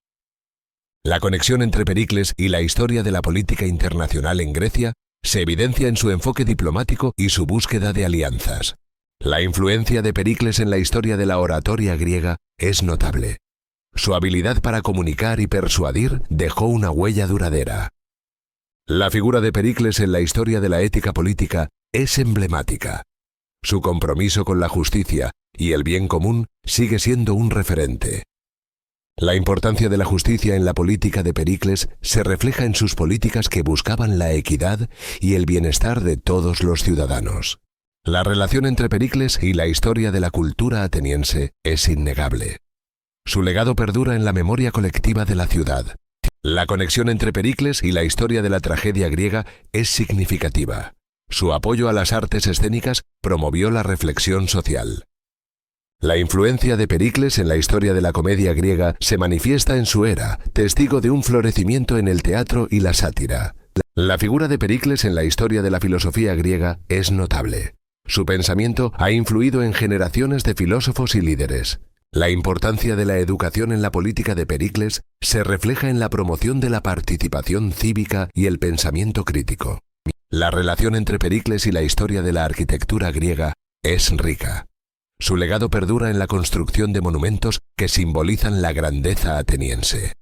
La conexión entre Pericles y la historia de la política internacional en Grecia se evidencia en su enfoque diplomático y su búsqueda de alianzas. La influencia de Pericles en la historia de la oratoria griega es notable. Su habilidad para comunicar y persuadir dejó una huella duradera. La figura de Pericles en la historia de la ética política es emblemática. Su compromiso con la justicia y el bien común sigue siendo un referente. La importancia de la justicia en la política de Pericles se refleja en sus políticas que buscaban la equidad y el bienestar de todos los ciudadanos. La relación entre Pericles y la historia de la cultura ateniense es innegable. Su legado perdura en la memoria colectiva de la ciudad. La conexión entre Pericles y la historia de la tragedia griega es significativa. Su apoyo a las artes escénicas promovió la reflexión social. La influencia de Pericles en la historia de la comedia griega se manifiesta en su era, testigo de un florecimiento en el teatro y la sátira. La figura de Pericles en la historia de la filosofía griega es notable. Su pensamiento ha influido en generaciones de filósofos y líderes. La importancia de la educación en la política de Pericles se refleja en la promoción de la participación cívica y el pensamiento crítico. La relación entre Pericles y la historia de la arquitectura griega es rica. Su legado perdura en la construcción de monumentos que simbolizan la grandeza ateniense.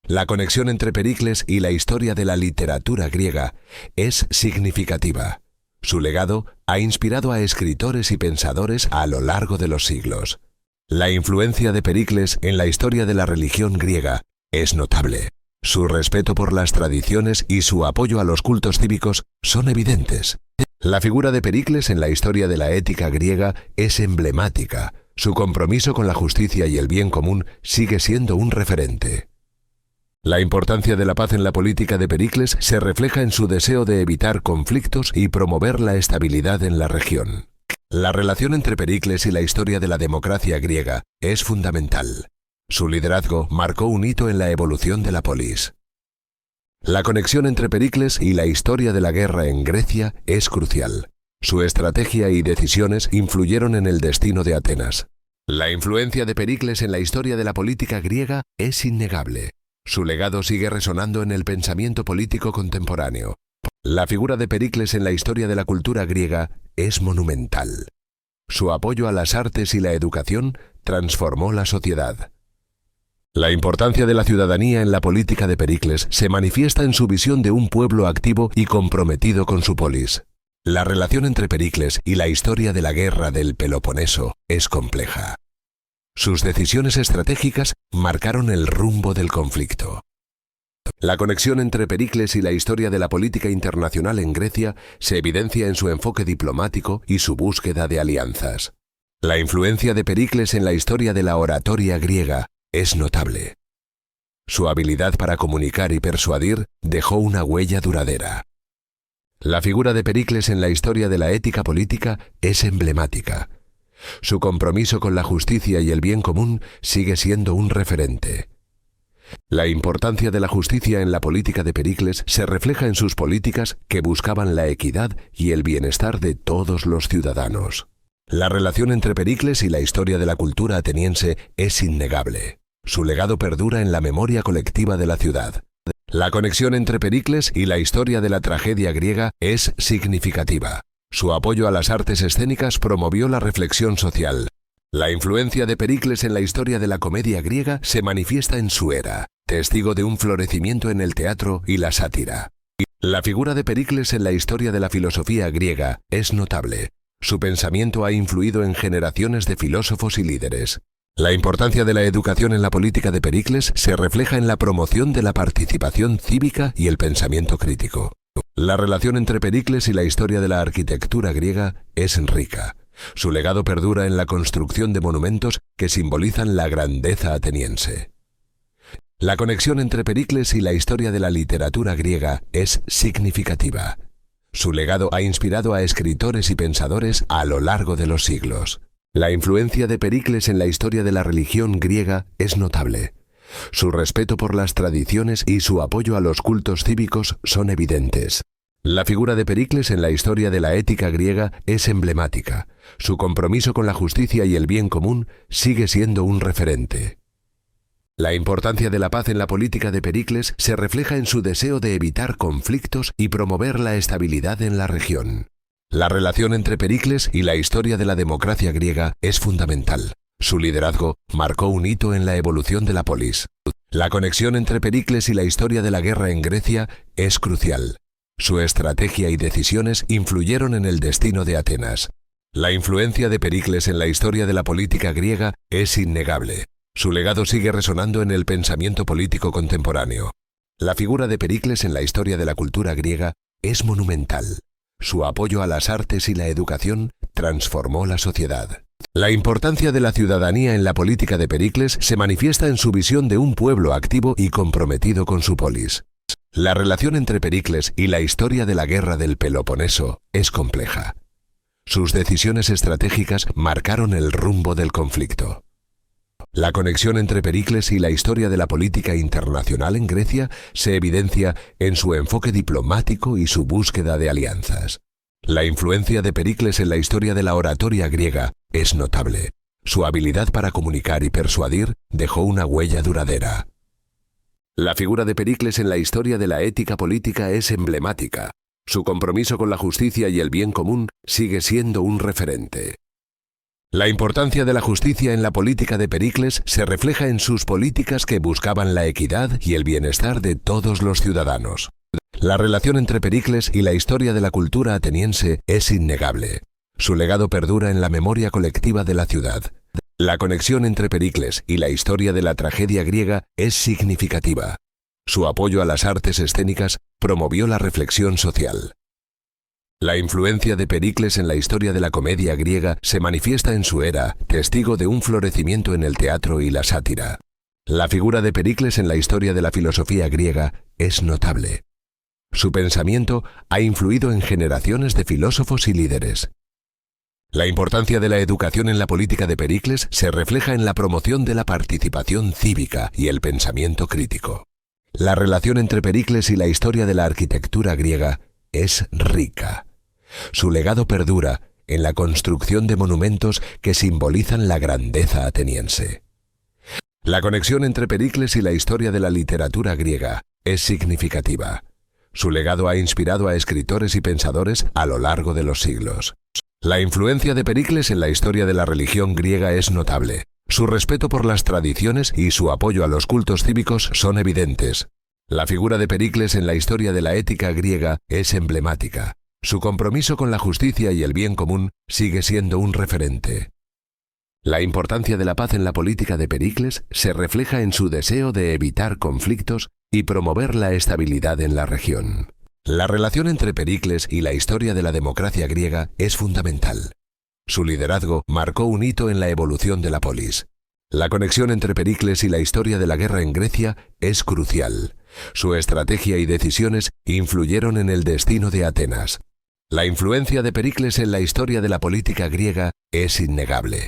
La conexión entre Pericles y la historia de la literatura griega es significativa. Su legado ha inspirado a escritores y pensadores a lo largo de los siglos. La influencia de Pericles en la historia de la religión griega es notable. Su respeto por las tradiciones y su apoyo a los cultos cívicos son evidentes. La figura de Pericles en la historia de la ética griega es emblemática. Su compromiso con la justicia y el bien común sigue siendo un referente. La importancia de la paz en la política de Pericles se refleja en su deseo de evitar conflictos y promover la estabilidad en la región. La relación entre Pericles y la historia de la democracia griega es fundamental. Su liderazgo marcó un hito en la evolución de la polis. La conexión entre Pericles y la historia de la guerra en Grecia es crucial. Su estrategia y decisiones influyeron en el destino de Atenas. La influencia de Pericles en la historia de la política griega es innegable. Su legado sigue resonando en el pensamiento político contemporáneo. La figura de Pericles en la historia de la cultura griega es monumental. Su apoyo a las artes y la educación transformó la sociedad. La importancia de la ciudadanía en la política de Pericles se manifiesta en su visión de un pueblo activo y comprometido con su polis. La relación entre Pericles y la historia de la guerra del Peloponeso es compleja. Sus decisiones estratégicas marcaron el rumbo del conflicto. La conexión entre Pericles y la historia de la política internacional en Grecia se evidencia en su enfoque diplomático y su búsqueda de alianzas. La influencia de Pericles en la historia de la oratoria griega es notable. Su habilidad para comunicar y persuadir dejó una huella duradera. La figura de Pericles en la historia de la ética política es emblemática. Su compromiso con la justicia y el bien común sigue siendo un referente. La importancia de la justicia en la política de Pericles se refleja en sus políticas que buscaban la equidad y el bienestar de todos los ciudadanos. La relación entre Pericles y la historia de la cultura ateniense es innegable. Su legado perdura en la memoria colectiva de la ciudad. La conexión entre Pericles y la historia de la tragedia griega es significativa. Su apoyo a las artes escénicas promovió la reflexión social. La influencia de Pericles en la historia de la comedia griega se manifiesta en su era, testigo de un florecimiento en el teatro y la sátira. La figura de Pericles en la historia de la filosofía griega es notable. Su pensamiento ha influido en generaciones de filósofos y líderes. La importancia de la educación en la política de Pericles se refleja en la promoción de la participación cívica y el pensamiento crítico. La relación entre Pericles y la historia de la arquitectura griega es rica. Su legado perdura en la construcción de monumentos que simbolizan la grandeza ateniense. La conexión entre Pericles y la historia de la literatura griega es significativa. Su legado ha inspirado a escritores y pensadores a lo largo de los siglos. La influencia de Pericles en la historia de la religión griega es notable. Su respeto por las tradiciones y su apoyo a los cultos cívicos son evidentes. La figura de Pericles en la historia de la ética griega es emblemática. Su compromiso con la justicia y el bien común sigue siendo un referente. La importancia de la paz en la política de Pericles se refleja en su deseo de evitar conflictos y promover la estabilidad en la región. La relación entre Pericles y la historia de la democracia griega es fundamental. Su liderazgo marcó un hito en la evolución de la polis. La conexión entre Pericles y la historia de la guerra en Grecia es crucial. Su estrategia y decisiones influyeron en el destino de Atenas. La influencia de Pericles en la historia de la política griega es innegable. Su legado sigue resonando en el pensamiento político contemporáneo. La figura de Pericles en la historia de la cultura griega es monumental. Su apoyo a las artes y la educación transformó la sociedad. La importancia de la ciudadanía en la política de Pericles se manifiesta en su visión de un pueblo activo y comprometido con su polis. La relación entre Pericles y la historia de la guerra del Peloponeso es compleja. Sus decisiones estratégicas marcaron el rumbo del conflicto. La conexión entre Pericles y la historia de la política internacional en Grecia se evidencia en su enfoque diplomático y su búsqueda de alianzas. La influencia de Pericles en la historia de la oratoria griega es notable. Su habilidad para comunicar y persuadir dejó una huella duradera. La figura de Pericles en la historia de la ética política es emblemática. Su compromiso con la justicia y el bien común sigue siendo un referente. La importancia de la justicia en la política de Pericles se refleja en sus políticas que buscaban la equidad y el bienestar de todos los ciudadanos. La relación entre Pericles y la historia de la cultura ateniense es innegable. Su legado perdura en la memoria colectiva de la ciudad. La conexión entre Pericles y la historia de la tragedia griega es significativa. Su apoyo a las artes escénicas promovió la reflexión social. La influencia de Pericles en la historia de la comedia griega se manifiesta en su era, testigo de un florecimiento en el teatro y la sátira. La figura de Pericles en la historia de la filosofía griega es notable. Su pensamiento ha influido en generaciones de filósofos y líderes. La importancia de la educación en la política de Pericles se refleja en la promoción de la participación cívica y el pensamiento crítico. La relación entre Pericles y la historia de la arquitectura griega es rica. Su legado perdura en la construcción de monumentos que simbolizan la grandeza ateniense. La conexión entre Pericles y la historia de la literatura griega es significativa. Su legado ha inspirado a escritores y pensadores a lo largo de los siglos. La influencia de Pericles en la historia de la religión griega es notable. Su respeto por las tradiciones y su apoyo a los cultos cívicos son evidentes. La figura de Pericles en la historia de la ética griega es emblemática. Su compromiso con la justicia y el bien común sigue siendo un referente. La importancia de la paz en la política de Pericles se refleja en su deseo de evitar conflictos y promover la estabilidad en la región. La relación entre Pericles y la historia de la democracia griega es fundamental. Su liderazgo marcó un hito en la evolución de la polis. La conexión entre Pericles y la historia de la guerra en Grecia es crucial. Su estrategia y decisiones influyeron en el destino de Atenas. La influencia de Pericles en la historia de la política griega es innegable.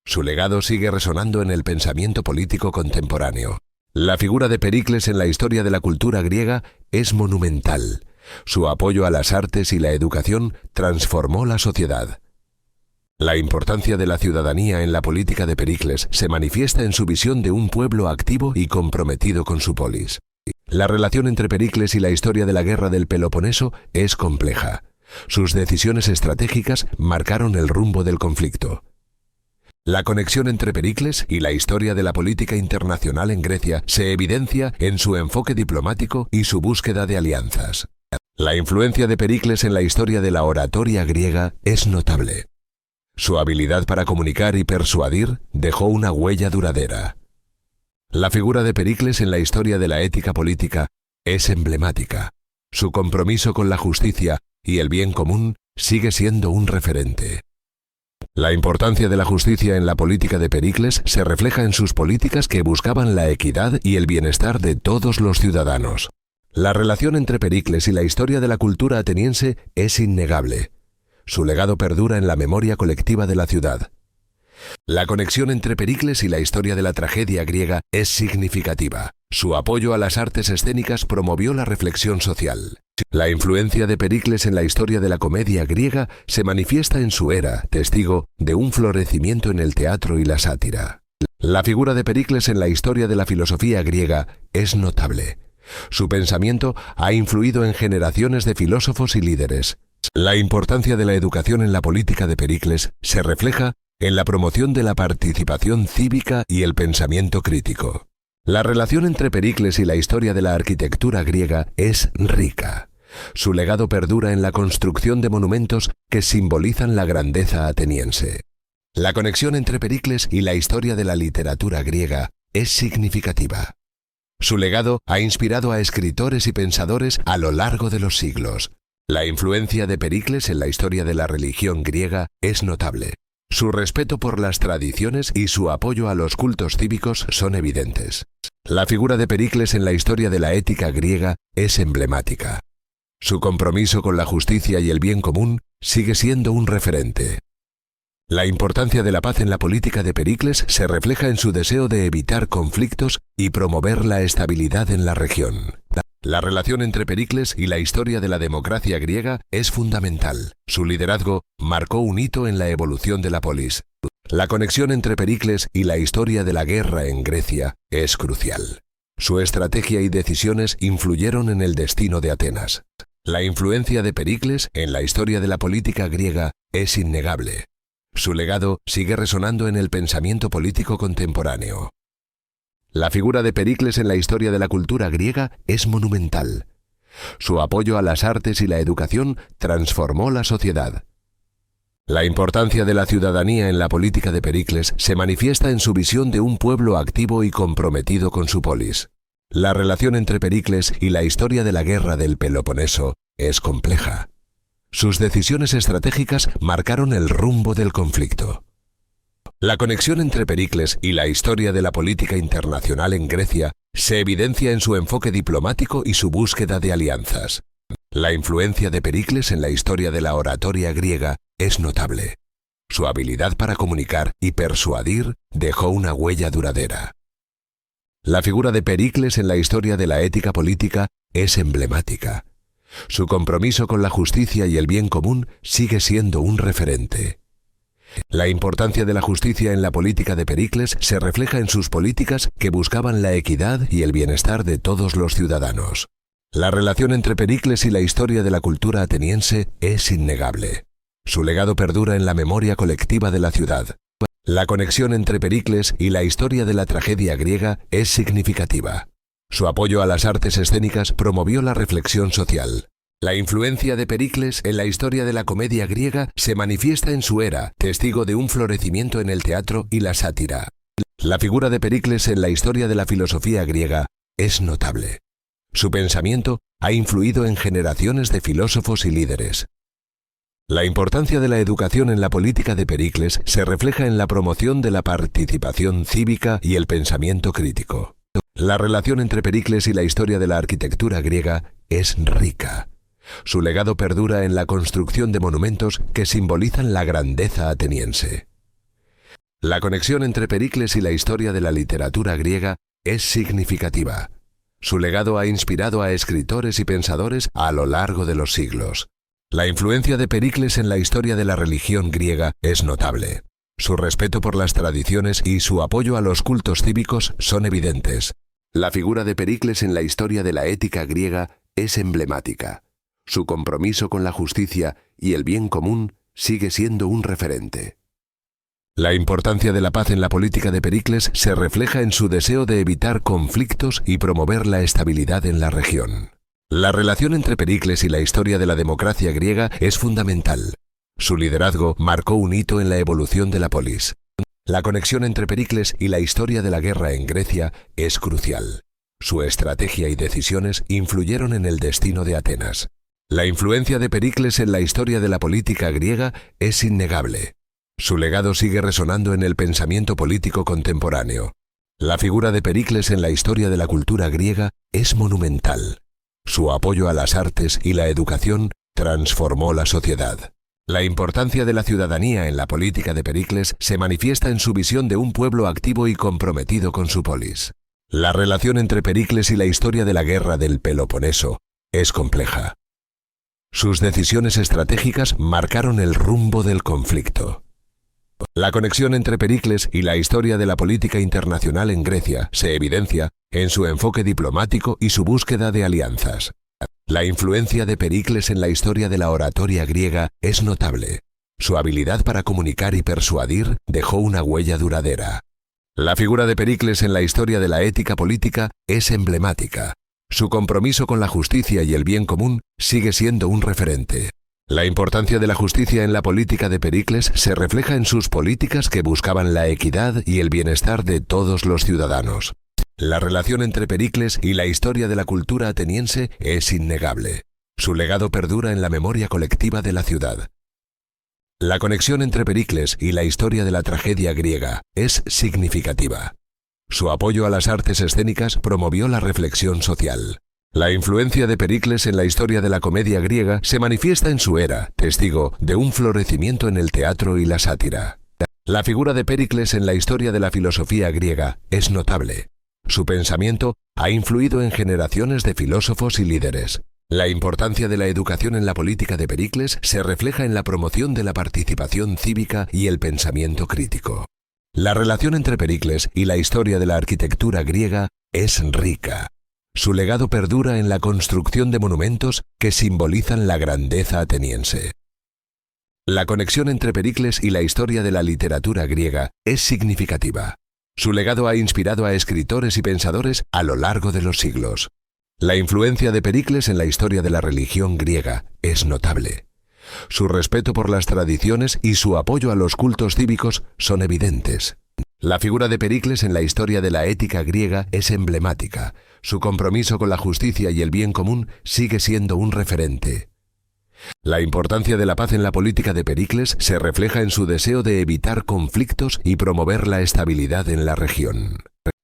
Su legado sigue resonando en el pensamiento político contemporáneo. La figura de Pericles en la historia de la cultura griega es monumental. Su apoyo a las artes y la educación transformó la sociedad. La importancia de la ciudadanía en la política de Pericles se manifiesta en su visión de un pueblo activo y comprometido con su polis. La relación entre Pericles y la historia de la guerra del Peloponeso es compleja. Sus decisiones estratégicas marcaron el rumbo del conflicto. La conexión entre Pericles y la historia de la política internacional en Grecia se evidencia en su enfoque diplomático y su búsqueda de alianzas. La influencia de Pericles en la historia de la oratoria griega es notable. Su habilidad para comunicar y persuadir dejó una huella duradera. La figura de Pericles en la historia de la ética política es emblemática. Su compromiso con la justicia y el bien común sigue siendo un referente. La importancia de la justicia en la política de Pericles se refleja en sus políticas que buscaban la equidad y el bienestar de todos los ciudadanos. La relación entre Pericles y la historia de la cultura ateniense es innegable. Su legado perdura en la memoria colectiva de la ciudad. La conexión entre Pericles y la historia de la tragedia griega es significativa. Su apoyo a las artes escénicas promovió la reflexión social. La influencia de Pericles en la historia de la comedia griega se manifiesta en su era, testigo de un florecimiento en el teatro y la sátira. La figura de Pericles en la historia de la filosofía griega es notable. Su pensamiento ha influido en generaciones de filósofos y líderes. La importancia de la educación en la política de Pericles se refleja en la promoción de la participación cívica y el pensamiento crítico. La relación entre Pericles y la historia de la arquitectura griega es rica. Su legado perdura en la construcción de monumentos que simbolizan la grandeza ateniense. La conexión entre Pericles y la historia de la literatura griega es significativa. Su legado ha inspirado a escritores y pensadores a lo largo de los siglos. La influencia de Pericles en la historia de la religión griega es notable. Su respeto por las tradiciones y su apoyo a los cultos cívicos son evidentes. La figura de Pericles en la historia de la ética griega es emblemática. Su compromiso con la justicia y el bien común sigue siendo un referente. La importancia de la paz en la política de Pericles se refleja en su deseo de evitar conflictos y promover la estabilidad en la región. La relación entre Pericles y la historia de la democracia griega es fundamental. Su liderazgo marcó un hito en la evolución de la polis. La conexión entre Pericles y la historia de la guerra en Grecia es crucial. Su estrategia y decisiones influyeron en el destino de Atenas. La influencia de Pericles en la historia de la política griega es innegable. Su legado sigue resonando en el pensamiento político contemporáneo. La figura de Pericles en la historia de la cultura griega es monumental. Su apoyo a las artes y la educación transformó la sociedad. La importancia de la ciudadanía en la política de Pericles se manifiesta en su visión de un pueblo activo y comprometido con su polis. La relación entre Pericles y la historia de la guerra del Peloponeso es compleja. Sus decisiones estratégicas marcaron el rumbo del conflicto. La conexión entre Pericles y la historia de la política internacional en Grecia se evidencia en su enfoque diplomático y su búsqueda de alianzas. La influencia de Pericles en la historia de la oratoria griega es notable. Su habilidad para comunicar y persuadir dejó una huella duradera. La figura de Pericles en la historia de la ética política es emblemática. Su compromiso con la justicia y el bien común sigue siendo un referente. La importancia de la justicia en la política de Pericles se refleja en sus políticas que buscaban la equidad y el bienestar de todos los ciudadanos. La relación entre Pericles y la historia de la cultura ateniense es innegable. Su legado perdura en la memoria colectiva de la ciudad. La conexión entre Pericles y la historia de la tragedia griega es significativa. Su apoyo a las artes escénicas promovió la reflexión social. La influencia de Pericles en la historia de la comedia griega se manifiesta en su era, testigo de un florecimiento en el teatro y la sátira. La figura de Pericles en la historia de la filosofía griega es notable. Su pensamiento ha influido en generaciones de filósofos y líderes. La importancia de la educación en la política de Pericles se refleja en la promoción de la participación cívica y el pensamiento crítico. La relación entre Pericles y la historia de la arquitectura griega es rica. Su legado perdura en la construcción de monumentos que simbolizan la grandeza ateniense. La conexión entre Pericles y la historia de la literatura griega es significativa. Su legado ha inspirado a escritores y pensadores a lo largo de los siglos. La influencia de Pericles en la historia de la religión griega es notable. Su respeto por las tradiciones y su apoyo a los cultos cívicos son evidentes. La figura de Pericles en la historia de la ética griega es emblemática. Su compromiso con la justicia y el bien común sigue siendo un referente. La importancia de la paz en la política de Pericles se refleja en su deseo de evitar conflictos y promover la estabilidad en la región. La relación entre Pericles y la historia de la democracia griega es fundamental. Su liderazgo marcó un hito en la evolución de la polis. La conexión entre Pericles y la historia de la guerra en Grecia es crucial. Su estrategia y decisiones influyeron en el destino de Atenas. La influencia de Pericles en la historia de la política griega es innegable. Su legado sigue resonando en el pensamiento político contemporáneo. La figura de Pericles en la historia de la cultura griega es monumental. Su apoyo a las artes y la educación transformó la sociedad. La importancia de la ciudadanía en la política de Pericles se manifiesta en su visión de un pueblo activo y comprometido con su polis. La relación entre Pericles y la historia de la guerra del Peloponeso es compleja. Sus decisiones estratégicas marcaron el rumbo del conflicto. La conexión entre Pericles y la historia de la política internacional en Grecia se evidencia en su enfoque diplomático y su búsqueda de alianzas. La influencia de Pericles en la historia de la oratoria griega es notable. Su habilidad para comunicar y persuadir dejó una huella duradera. La figura de Pericles en la historia de la ética política es emblemática. Su compromiso con la justicia y el bien común sigue siendo un referente. La importancia de la justicia en la política de Pericles se refleja en sus políticas que buscaban la equidad y el bienestar de todos los ciudadanos. La relación entre Pericles y la historia de la cultura ateniense es innegable. Su legado perdura en la memoria colectiva de la ciudad. La conexión entre Pericles y la historia de la tragedia griega es significativa. Su apoyo a las artes escénicas promovió la reflexión social. La influencia de Pericles en la historia de la comedia griega se manifiesta en su era, testigo de un florecimiento en el teatro y la sátira. La figura de Pericles en la historia de la filosofía griega es notable. Su pensamiento ha influido en generaciones de filósofos y líderes. La importancia de la educación en la política de Pericles se refleja en la promoción de la participación cívica y el pensamiento crítico. La relación entre Pericles y la historia de la arquitectura griega es rica. Su legado perdura en la construcción de monumentos que simbolizan la grandeza ateniense. La conexión entre Pericles y la historia de la literatura griega es significativa. Su legado ha inspirado a escritores y pensadores a lo largo de los siglos. La influencia de Pericles en la historia de la religión griega es notable. Su respeto por las tradiciones y su apoyo a los cultos cívicos son evidentes. La figura de Pericles en la historia de la ética griega es emblemática. Su compromiso con la justicia y el bien común sigue siendo un referente. La importancia de la paz en la política de Pericles se refleja en su deseo de evitar conflictos y promover la estabilidad en la región.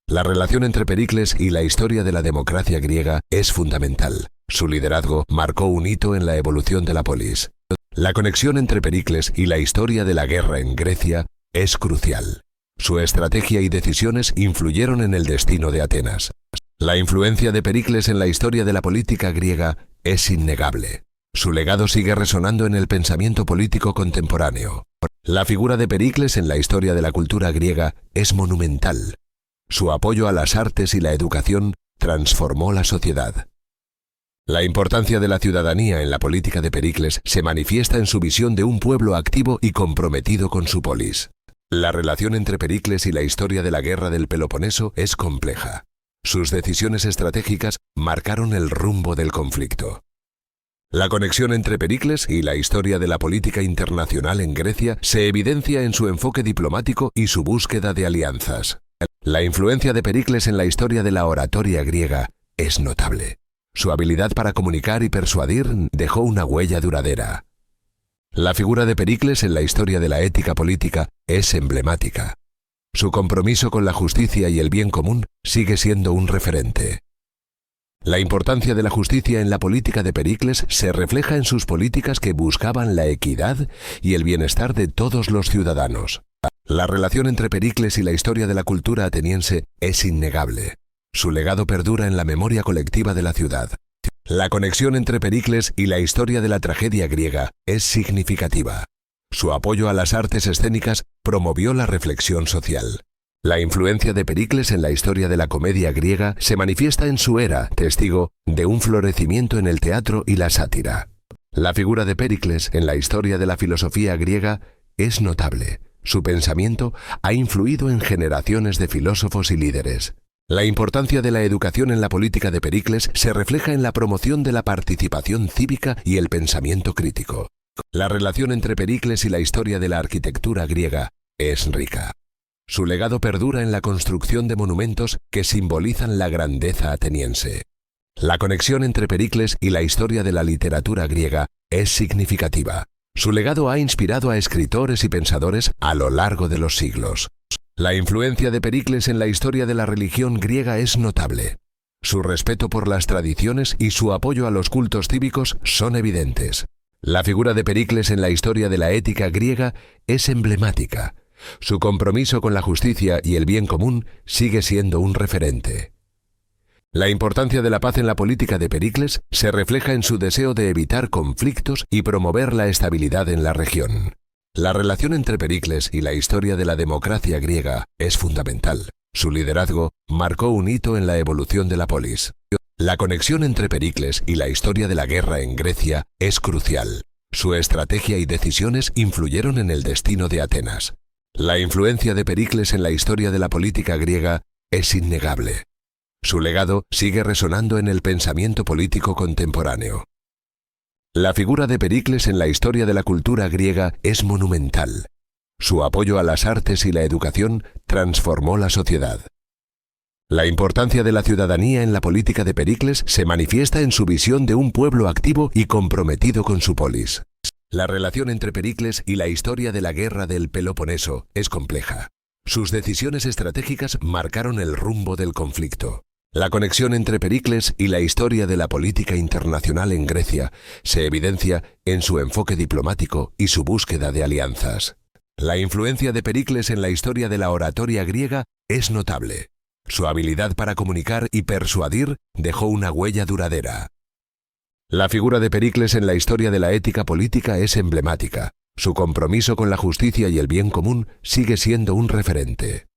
La relación entre Pericles y la historia de la democracia griega es fundamental. Su liderazgo marcó un hito en la evolución de la polis. La conexión entre Pericles y la historia de la guerra en Grecia es crucial. Su estrategia y decisiones influyeron en el destino de Atenas. La influencia de Pericles en la historia de la política griega es innegable. Su legado sigue resonando en el pensamiento político contemporáneo. La figura de Pericles en la historia de la cultura griega es monumental. Su apoyo a las artes y la educación transformó la sociedad. La importancia de la ciudadanía en la política de Pericles se manifiesta en su visión de un pueblo activo y comprometido con su polis. La relación entre Pericles y la historia de la guerra del Peloponeso es compleja. Sus decisiones estratégicas marcaron el rumbo del conflicto. La conexión entre Pericles y la historia de la política internacional en Grecia se evidencia en su enfoque diplomático y su búsqueda de alianzas. La influencia de Pericles en la historia de la oratoria griega es notable. Su habilidad para comunicar y persuadir dejó una huella duradera. La figura de Pericles en la historia de la ética política es emblemática. Su compromiso con la justicia y el bien común sigue siendo un referente. La importancia de la justicia en la política de Pericles se refleja en sus políticas que buscaban la equidad y el bienestar de todos los ciudadanos. La relación entre Pericles y la historia de la cultura ateniense es innegable. Su legado perdura en la memoria colectiva de la ciudad. La conexión entre Pericles y la historia de la tragedia griega es significativa. Su apoyo a las artes escénicas promovió la reflexión social. La influencia de Pericles en la historia de la comedia griega se manifiesta en su era, testigo de un florecimiento en el teatro y la sátira. La figura de Pericles en la historia de la filosofía griega es notable. Su pensamiento ha influido en generaciones de filósofos y líderes. La importancia de la educación en la política de Pericles se refleja en la promoción de la participación cívica y el pensamiento crítico. La relación entre Pericles y la historia de la arquitectura griega es rica. Su legado perdura en la construcción de monumentos que simbolizan la grandeza ateniense. La conexión entre Pericles y la historia de la literatura griega es significativa. Su legado ha inspirado a escritores y pensadores a lo largo de los siglos. La influencia de Pericles en la historia de la religión griega es notable. Su respeto por las tradiciones y su apoyo a los cultos cívicos son evidentes. La figura de Pericles en la historia de la ética griega es emblemática. Su compromiso con la justicia y el bien común sigue siendo un referente. La importancia de la paz en la política de Pericles se refleja en su deseo de evitar conflictos y promover la estabilidad en la región. La relación entre Pericles y la historia de la democracia griega es fundamental. Su liderazgo marcó un hito en la evolución de la polis. La conexión entre Pericles y la historia de la guerra en Grecia es crucial. Su estrategia y decisiones influyeron en el destino de Atenas. La influencia de Pericles en la historia de la política griega es innegable. Su legado sigue resonando en el pensamiento político contemporáneo. La figura de Pericles en la historia de la cultura griega es monumental. Su apoyo a las artes y la educación transformó la sociedad. La importancia de la ciudadanía en la política de Pericles se manifiesta en su visión de un pueblo activo y comprometido con su polis. La relación entre Pericles y la historia de la guerra del Peloponeso es compleja. Sus decisiones estratégicas marcaron el rumbo del conflicto. La conexión entre Pericles y la historia de la política internacional en Grecia se evidencia en su enfoque diplomático y su búsqueda de alianzas. La influencia de Pericles en la historia de la oratoria griega es notable. Su habilidad para comunicar y persuadir dejó una huella duradera. La figura de Pericles en la historia de la ética política es emblemática. Su compromiso con la justicia y el bien común sigue siendo un referente.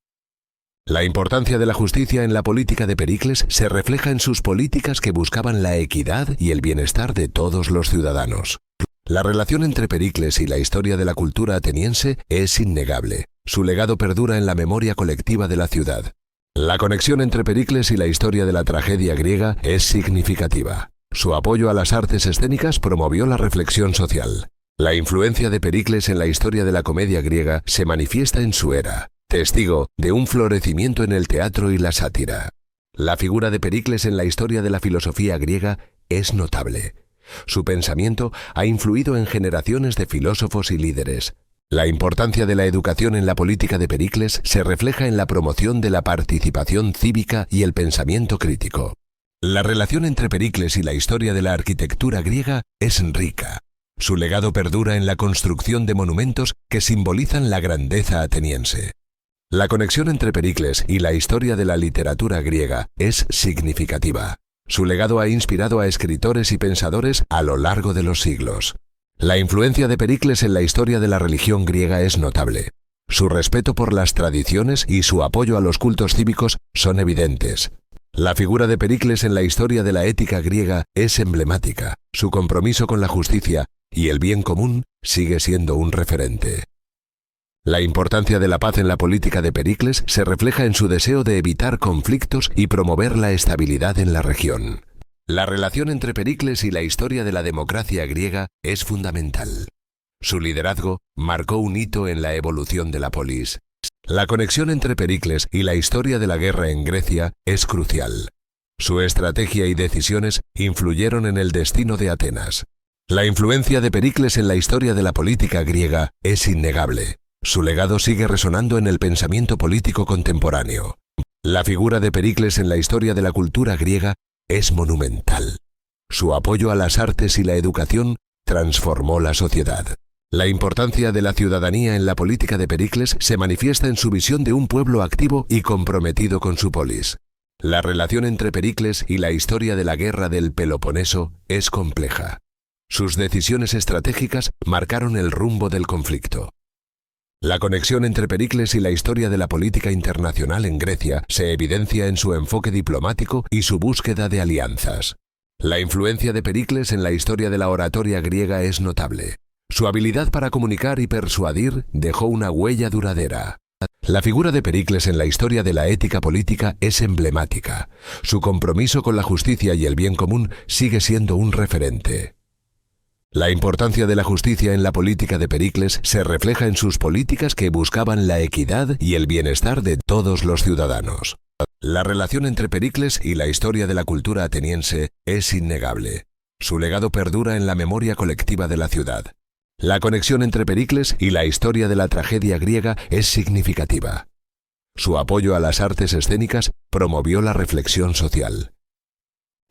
La importancia de la justicia en la política de Pericles se refleja en sus políticas que buscaban la equidad y el bienestar de todos los ciudadanos. La relación entre Pericles y la historia de la cultura ateniense es innegable. Su legado perdura en la memoria colectiva de la ciudad. La conexión entre Pericles y la historia de la tragedia griega es significativa. Su apoyo a las artes escénicas promovió la reflexión social. La influencia de Pericles en la historia de la comedia griega se manifiesta en su era, testigo de un florecimiento en el teatro y la sátira. La figura de Pericles en la historia de la filosofía griega es notable. Su pensamiento ha influido en generaciones de filósofos y líderes. La importancia de la educación en la política de Pericles se refleja en la promoción de la participación cívica y el pensamiento crítico. La relación entre Pericles y la historia de la arquitectura griega es rica. Su legado perdura en la construcción de monumentos que simbolizan la grandeza ateniense. La conexión entre Pericles y la historia de la literatura griega es significativa. Su legado ha inspirado a escritores y pensadores a lo largo de los siglos. La influencia de Pericles en la historia de la religión griega es notable. Su respeto por las tradiciones y su apoyo a los cultos cívicos son evidentes. La figura de Pericles en la historia de la ética griega es emblemática. Su compromiso con la justicia y el bien común sigue siendo un referente. La importancia de la paz en la política de Pericles se refleja en su deseo de evitar conflictos y promover la estabilidad en la región. La relación entre Pericles y la historia de la democracia griega es fundamental. Su liderazgo marcó un hito en la evolución de la polis. La conexión entre Pericles y la historia de la guerra en Grecia es crucial. Su estrategia y decisiones influyeron en el destino de Atenas. La influencia de Pericles en la historia de la política griega es innegable. Su legado sigue resonando en el pensamiento político contemporáneo. La figura de Pericles en la historia de la cultura griega es monumental. Su apoyo a las artes y la educación transformó la sociedad. La importancia de la ciudadanía en la política de Pericles se manifiesta en su visión de un pueblo activo y comprometido con su polis. La relación entre Pericles y la historia de la guerra del Peloponeso es compleja. Sus decisiones estratégicas marcaron el rumbo del conflicto. La conexión entre Pericles y la historia de la política internacional en Grecia se evidencia en su enfoque diplomático y su búsqueda de alianzas. La influencia de Pericles en la historia de la oratoria griega es notable. Su habilidad para comunicar y persuadir dejó una huella duradera. La figura de Pericles en la historia de la ética política es emblemática. Su compromiso con la justicia y el bien común sigue siendo un referente. La importancia de la justicia en la política de Pericles se refleja en sus políticas que buscaban la equidad y el bienestar de todos los ciudadanos. La relación entre Pericles y la historia de la cultura ateniense es innegable. Su legado perdura en la memoria colectiva de la ciudad. La conexión entre Pericles y la historia de la tragedia griega es significativa. Su apoyo a las artes escénicas promovió la reflexión social.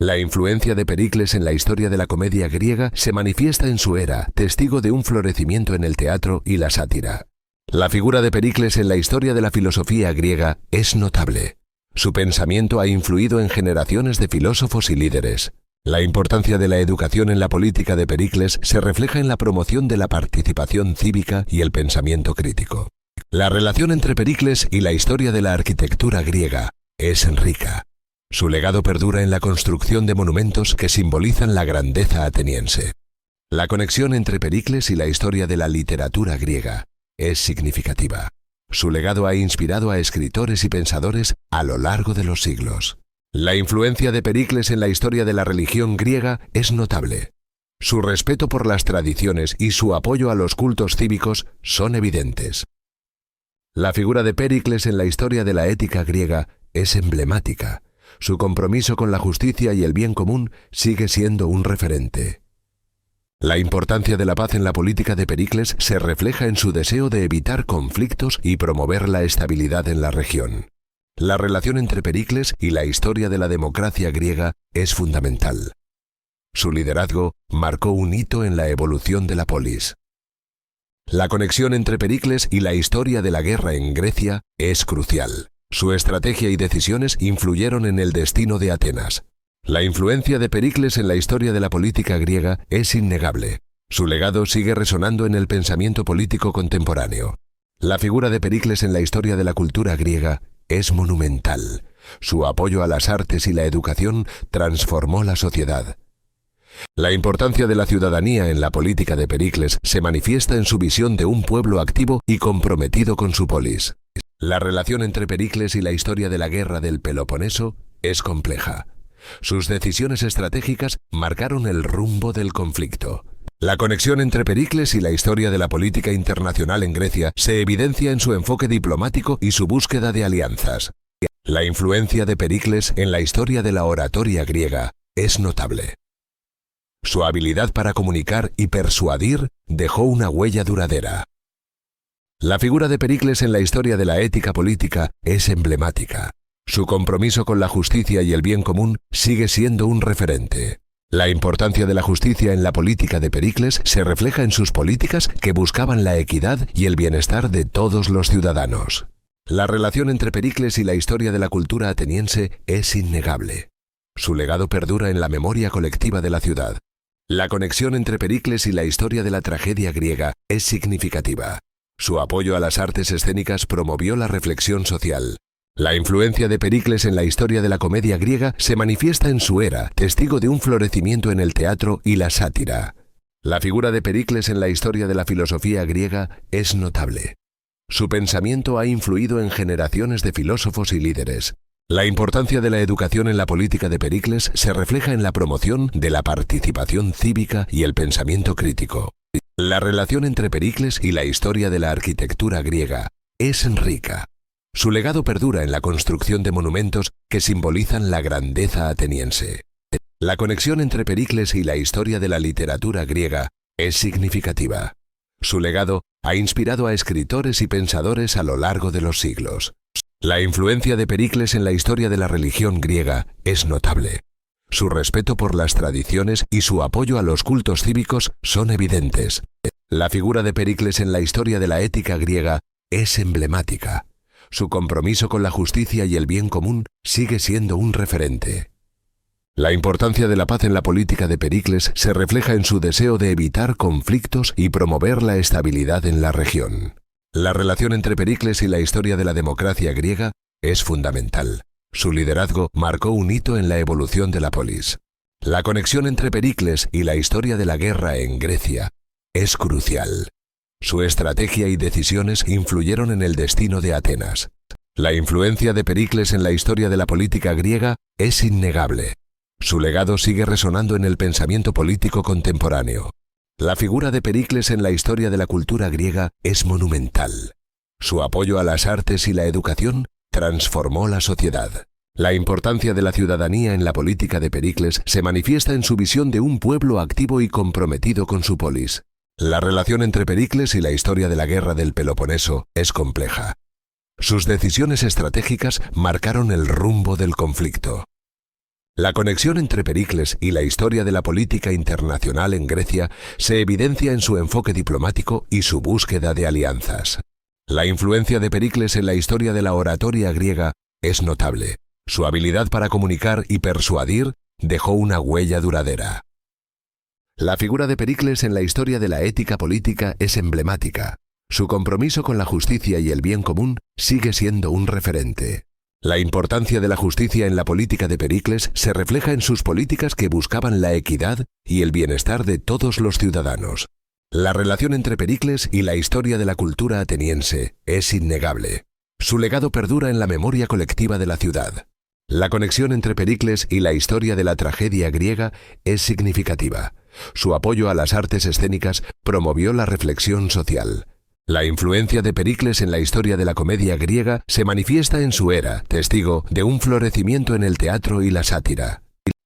La influencia de Pericles en la historia de la comedia griega se manifiesta en su era, testigo de un florecimiento en el teatro y la sátira. La figura de Pericles en la historia de la filosofía griega es notable. Su pensamiento ha influido en generaciones de filósofos y líderes. La importancia de la educación en la política de Pericles se refleja en la promoción de la participación cívica y el pensamiento crítico. La relación entre Pericles y la historia de la arquitectura griega es rica. Su legado perdura en la construcción de monumentos que simbolizan la grandeza ateniense. La conexión entre Pericles y la historia de la literatura griega es significativa. Su legado ha inspirado a escritores y pensadores a lo largo de los siglos. La influencia de Pericles en la historia de la religión griega es notable. Su respeto por las tradiciones y su apoyo a los cultos cívicos son evidentes. La figura de Pericles en la historia de la ética griega es emblemática. Su compromiso con la justicia y el bien común sigue siendo un referente. La importancia de la paz en la política de Pericles se refleja en su deseo de evitar conflictos y promover la estabilidad en la región. La relación entre Pericles y la historia de la democracia griega es fundamental. Su liderazgo marcó un hito en la evolución de la polis. La conexión entre Pericles y la historia de la guerra en Grecia es crucial. Su estrategia y decisiones influyeron en el destino de Atenas. La influencia de Pericles en la historia de la política griega es innegable. Su legado sigue resonando en el pensamiento político contemporáneo. La figura de Pericles en la historia de la cultura griega es monumental. Su apoyo a las artes y la educación transformó la sociedad. La importancia de la ciudadanía en la política de Pericles se manifiesta en su visión de un pueblo activo y comprometido con su polis. La relación entre Pericles y la historia de la guerra del Peloponeso es compleja. Sus decisiones estratégicas marcaron el rumbo del conflicto. La conexión entre Pericles y la historia de la política internacional en Grecia se evidencia en su enfoque diplomático y su búsqueda de alianzas. La influencia de Pericles en la historia de la oratoria griega es notable. Su habilidad para comunicar y persuadir dejó una huella duradera. La figura de Pericles en la historia de la ética política es emblemática. Su compromiso con la justicia y el bien común sigue siendo un referente. La importancia de la justicia en la política de Pericles se refleja en sus políticas que buscaban la equidad y el bienestar de todos los ciudadanos. La relación entre Pericles y la historia de la cultura ateniense es innegable. Su legado perdura en la memoria colectiva de la ciudad. La conexión entre Pericles y la historia de la tragedia griega es significativa. Su apoyo a las artes escénicas promovió la reflexión social. La influencia de Pericles en la historia de la comedia griega se manifiesta en su era, testigo de un florecimiento en el teatro y la sátira. La figura de Pericles en la historia de la filosofía griega es notable. Su pensamiento ha influido en generaciones de filósofos y líderes. La importancia de la educación en la política de Pericles se refleja en la promoción de la participación cívica y el pensamiento crítico. La relación entre Pericles y la historia de la arquitectura griega es rica. Su legado perdura en la construcción de monumentos que simbolizan la grandeza ateniense. La conexión entre Pericles y la historia de la literatura griega es significativa. Su legado ha inspirado a escritores y pensadores a lo largo de los siglos. La influencia de Pericles en la historia de la religión griega es notable. Su respeto por las tradiciones y su apoyo a los cultos cívicos son evidentes. La figura de Pericles en la historia de la ética griega es emblemática. Su compromiso con la justicia y el bien común sigue siendo un referente. La importancia de la paz en la política de Pericles se refleja en su deseo de evitar conflictos y promover la estabilidad en la región. La relación entre Pericles y la historia de la democracia griega es fundamental. Su liderazgo marcó un hito en la evolución de la polis. La conexión entre Pericles y la historia de la guerra en Grecia es crucial. Su estrategia y decisiones influyeron en el destino de Atenas. La influencia de Pericles en la historia de la política griega es innegable. Su legado sigue resonando en el pensamiento político contemporáneo. La figura de Pericles en la historia de la cultura griega es monumental. Su apoyo a las artes y la educación transformó la sociedad. La importancia de la ciudadanía en la política de Pericles se manifiesta en su visión de un pueblo activo y comprometido con su polis. La relación entre Pericles y la historia de la guerra del Peloponeso es compleja. Sus decisiones estratégicas marcaron el rumbo del conflicto. La conexión entre Pericles y la historia de la política internacional en Grecia se evidencia en su enfoque diplomático y su búsqueda de alianzas. La influencia de Pericles en la historia de la oratoria griega es notable. Su habilidad para comunicar y persuadir dejó una huella duradera. La figura de Pericles en la historia de la ética política es emblemática. Su compromiso con la justicia y el bien común sigue siendo un referente. La importancia de la justicia en la política de Pericles se refleja en sus políticas que buscaban la equidad y el bienestar de todos los ciudadanos. La relación entre Pericles y la historia de la cultura ateniense es innegable. Su legado perdura en la memoria colectiva de la ciudad. La conexión entre Pericles y la historia de la tragedia griega es significativa. Su apoyo a las artes escénicas promovió la reflexión social. La influencia de Pericles en la historia de la comedia griega se manifiesta en su era, testigo de un florecimiento en el teatro y la sátira.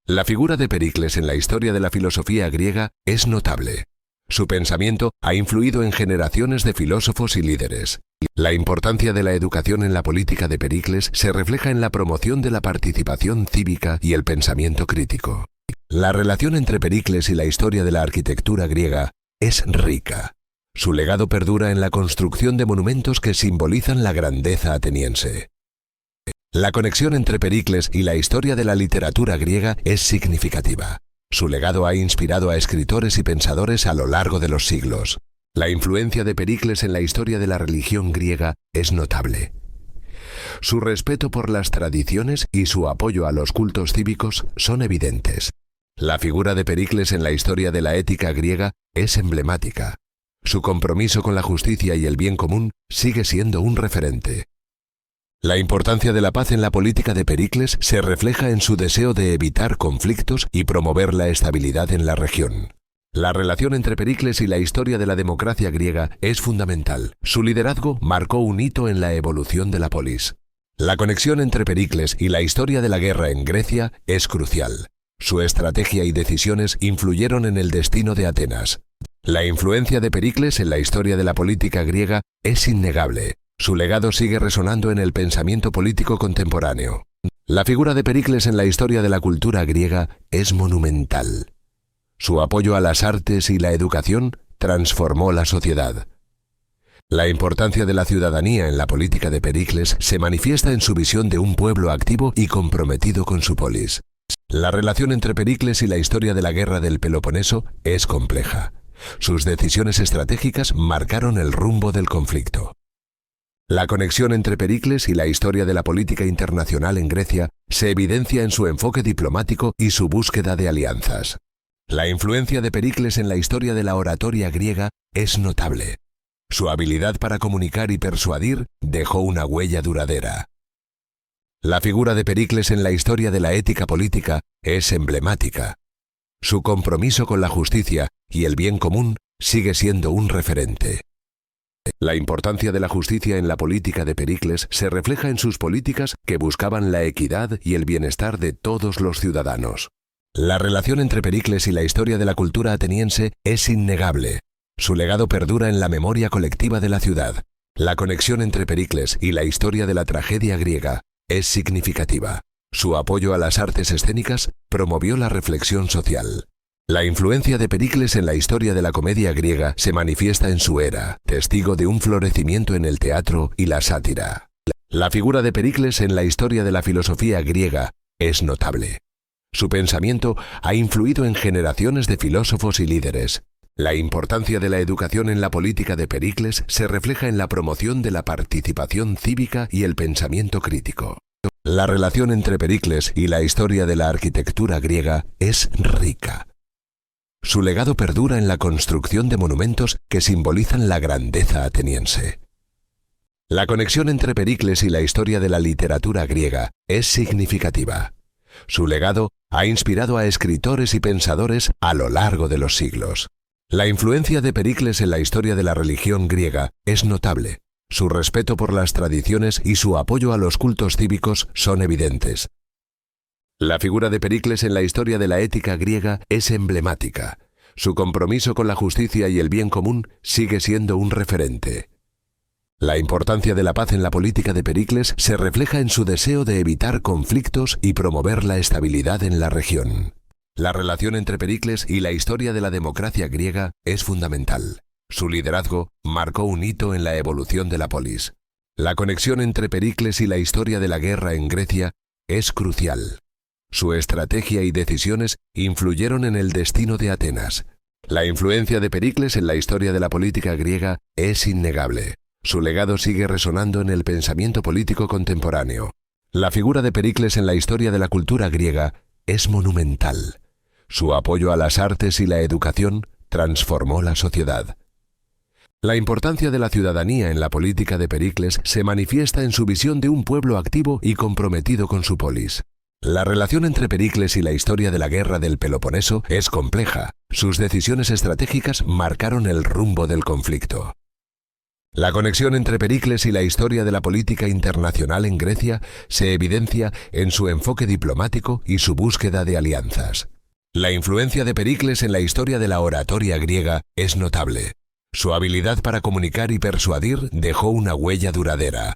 La figura de Pericles en la historia de la filosofía griega es notable. Su pensamiento ha influido en generaciones de filósofos y líderes. La importancia de la educación en la política de Pericles se refleja en la promoción de la participación cívica y el pensamiento crítico. La relación entre Pericles y la historia de la arquitectura griega es rica. Su legado perdura en la construcción de monumentos que simbolizan la grandeza ateniense. La conexión entre Pericles y la historia de la literatura griega es significativa. Su legado ha inspirado a escritores y pensadores a lo largo de los siglos. La influencia de Pericles en la historia de la religión griega es notable. Su respeto por las tradiciones y su apoyo a los cultos cívicos son evidentes. La figura de Pericles en la historia de la ética griega es emblemática. Su compromiso con la justicia y el bien común sigue siendo un referente. La importancia de la paz en la política de Pericles se refleja en su deseo de evitar conflictos y promover la estabilidad en la región. La relación entre Pericles y la historia de la democracia griega es fundamental. Su liderazgo marcó un hito en la evolución de la polis. La conexión entre Pericles y la historia de la guerra en Grecia es crucial. Su estrategia y decisiones influyeron en el destino de Atenas. La influencia de Pericles en la historia de la política griega es innegable. Su legado sigue resonando en el pensamiento político contemporáneo. La figura de Pericles en la historia de la cultura griega es monumental. Su apoyo a las artes y la educación transformó la sociedad. La importancia de la ciudadanía en la política de Pericles se manifiesta en su visión de un pueblo activo y comprometido con su polis. La relación entre Pericles y la historia de la guerra del Peloponeso es compleja. Sus decisiones estratégicas marcaron el rumbo del conflicto. La conexión entre Pericles y la historia de la política internacional en Grecia se evidencia en su enfoque diplomático y su búsqueda de alianzas. La influencia de Pericles en la historia de la oratoria griega es notable. Su habilidad para comunicar y persuadir dejó una huella duradera. La figura de Pericles en la historia de la ética política es emblemática. Su compromiso con la justicia y el bien común sigue siendo un referente. La importancia de la justicia en la política de Pericles se refleja en sus políticas que buscaban la equidad y el bienestar de todos los ciudadanos. La relación entre Pericles y la historia de la cultura ateniense es innegable. Su legado perdura en la memoria colectiva de la ciudad. La conexión entre Pericles y la historia de la tragedia griega es significativa. Su apoyo a las artes escénicas promovió la reflexión social. La influencia de Pericles en la historia de la comedia griega se manifiesta en su era, testigo de un florecimiento en el teatro y la sátira. La figura de Pericles en la historia de la filosofía griega es notable. Su pensamiento ha influido en generaciones de filósofos y líderes. La importancia de la educación en la política de Pericles se refleja en la promoción de la participación cívica y el pensamiento crítico. La relación entre Pericles y la historia de la arquitectura griega es rica. Su legado perdura en la construcción de monumentos que simbolizan la grandeza ateniense. La conexión entre Pericles y la historia de la literatura griega es significativa. Su legado ha inspirado a escritores y pensadores a lo largo de los siglos. La influencia de Pericles en la historia de la religión griega es notable. Su respeto por las tradiciones y su apoyo a los cultos cívicos son evidentes. La figura de Pericles en la historia de la ética griega es emblemática. Su compromiso con la justicia y el bien común sigue siendo un referente. La importancia de la paz en la política de Pericles se refleja en su deseo de evitar conflictos y promover la estabilidad en la región. La relación entre Pericles y la historia de la democracia griega es fundamental. Su liderazgo marcó un hito en la evolución de la polis. La conexión entre Pericles y la historia de la guerra en Grecia es crucial. Su estrategia y decisiones influyeron en el destino de Atenas. La influencia de Pericles en la historia de la política griega es innegable. Su legado sigue resonando en el pensamiento político contemporáneo. La figura de Pericles en la historia de la cultura griega es monumental. Su apoyo a las artes y la educación transformó la sociedad. La importancia de la ciudadanía en la política de Pericles se manifiesta en su visión de un pueblo activo y comprometido con su polis. La relación entre Pericles y la historia de la guerra del Peloponeso es compleja. Sus decisiones estratégicas marcaron el rumbo del conflicto. La conexión entre Pericles y la historia de la política internacional en Grecia se evidencia en su enfoque diplomático y su búsqueda de alianzas. La influencia de Pericles en la historia de la oratoria griega es notable. Su habilidad para comunicar y persuadir dejó una huella duradera.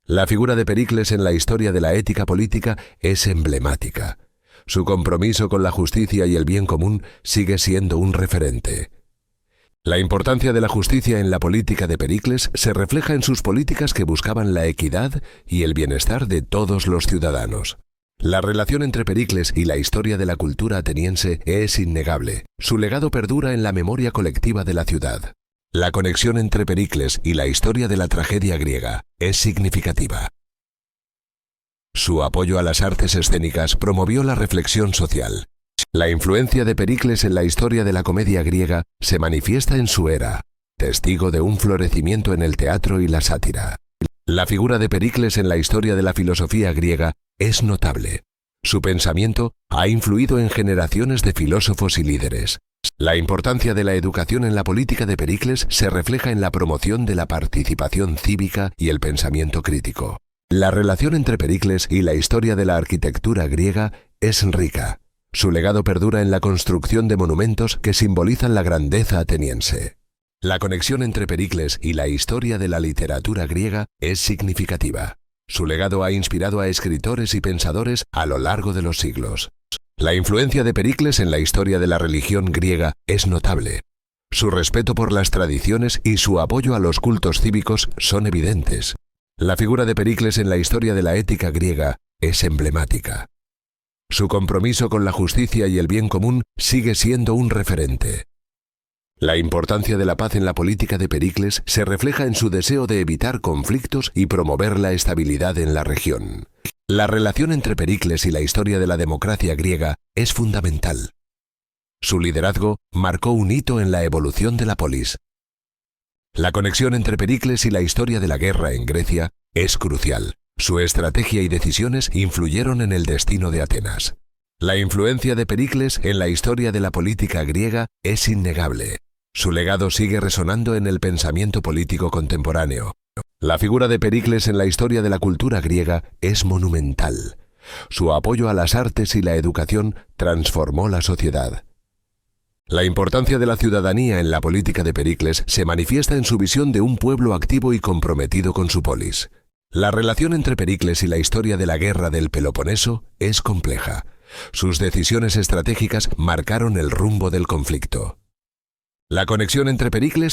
La figura de Pericles en la historia de la ética política es emblemática. Su compromiso con la justicia y el bien común sigue siendo un referente. La importancia de la justicia en la política de Pericles se refleja en sus políticas que buscaban la equidad y el bienestar de todos los ciudadanos. La relación entre Pericles y la historia de la cultura ateniense es innegable. Su legado perdura en la memoria colectiva de la ciudad. La conexión entre Pericles y la historia de la tragedia griega es significativa. Su apoyo a las artes escénicas promovió la reflexión social. La influencia de Pericles en la historia de la comedia griega se manifiesta en su era, testigo de un florecimiento en el teatro y la sátira. La figura de Pericles en la historia de la filosofía griega es notable. Su pensamiento ha influido en generaciones de filósofos y líderes. La importancia de la educación en la política de Pericles se refleja en la promoción de la participación cívica y el pensamiento crítico. La relación entre Pericles y la historia de la arquitectura griega es rica. Su legado perdura en la construcción de monumentos que simbolizan la grandeza ateniense. La conexión entre Pericles y la historia de la literatura griega es significativa. Su legado ha inspirado a escritores y pensadores a lo largo de los siglos. La influencia de Pericles en la historia de la religión griega es notable. Su respeto por las tradiciones y su apoyo a los cultos cívicos son evidentes. La figura de Pericles en la historia de la ética griega es emblemática. Su compromiso con la justicia y el bien común sigue siendo un referente. La importancia de la paz en la política de Pericles se refleja en su deseo de evitar conflictos y promover la estabilidad en la región. La relación entre Pericles y la historia de la democracia griega es fundamental. Su liderazgo marcó un hito en la evolución de la polis. La conexión entre Pericles y la historia de la guerra en Grecia es crucial. Su estrategia y decisiones influyeron en el destino de Atenas. La influencia de Pericles en la historia de la política griega es innegable. Su legado sigue resonando en el pensamiento político contemporáneo. La figura de Pericles en la historia de la cultura griega es monumental. Su apoyo a las artes y la educación transformó la sociedad. La importancia de la ciudadanía en la política de Pericles se manifiesta en su visión de un pueblo activo y comprometido con su polis. La relación entre Pericles y la historia de la guerra del Peloponeso es compleja. Sus decisiones estratégicas marcaron el rumbo del conflicto. La conexión entre Pericles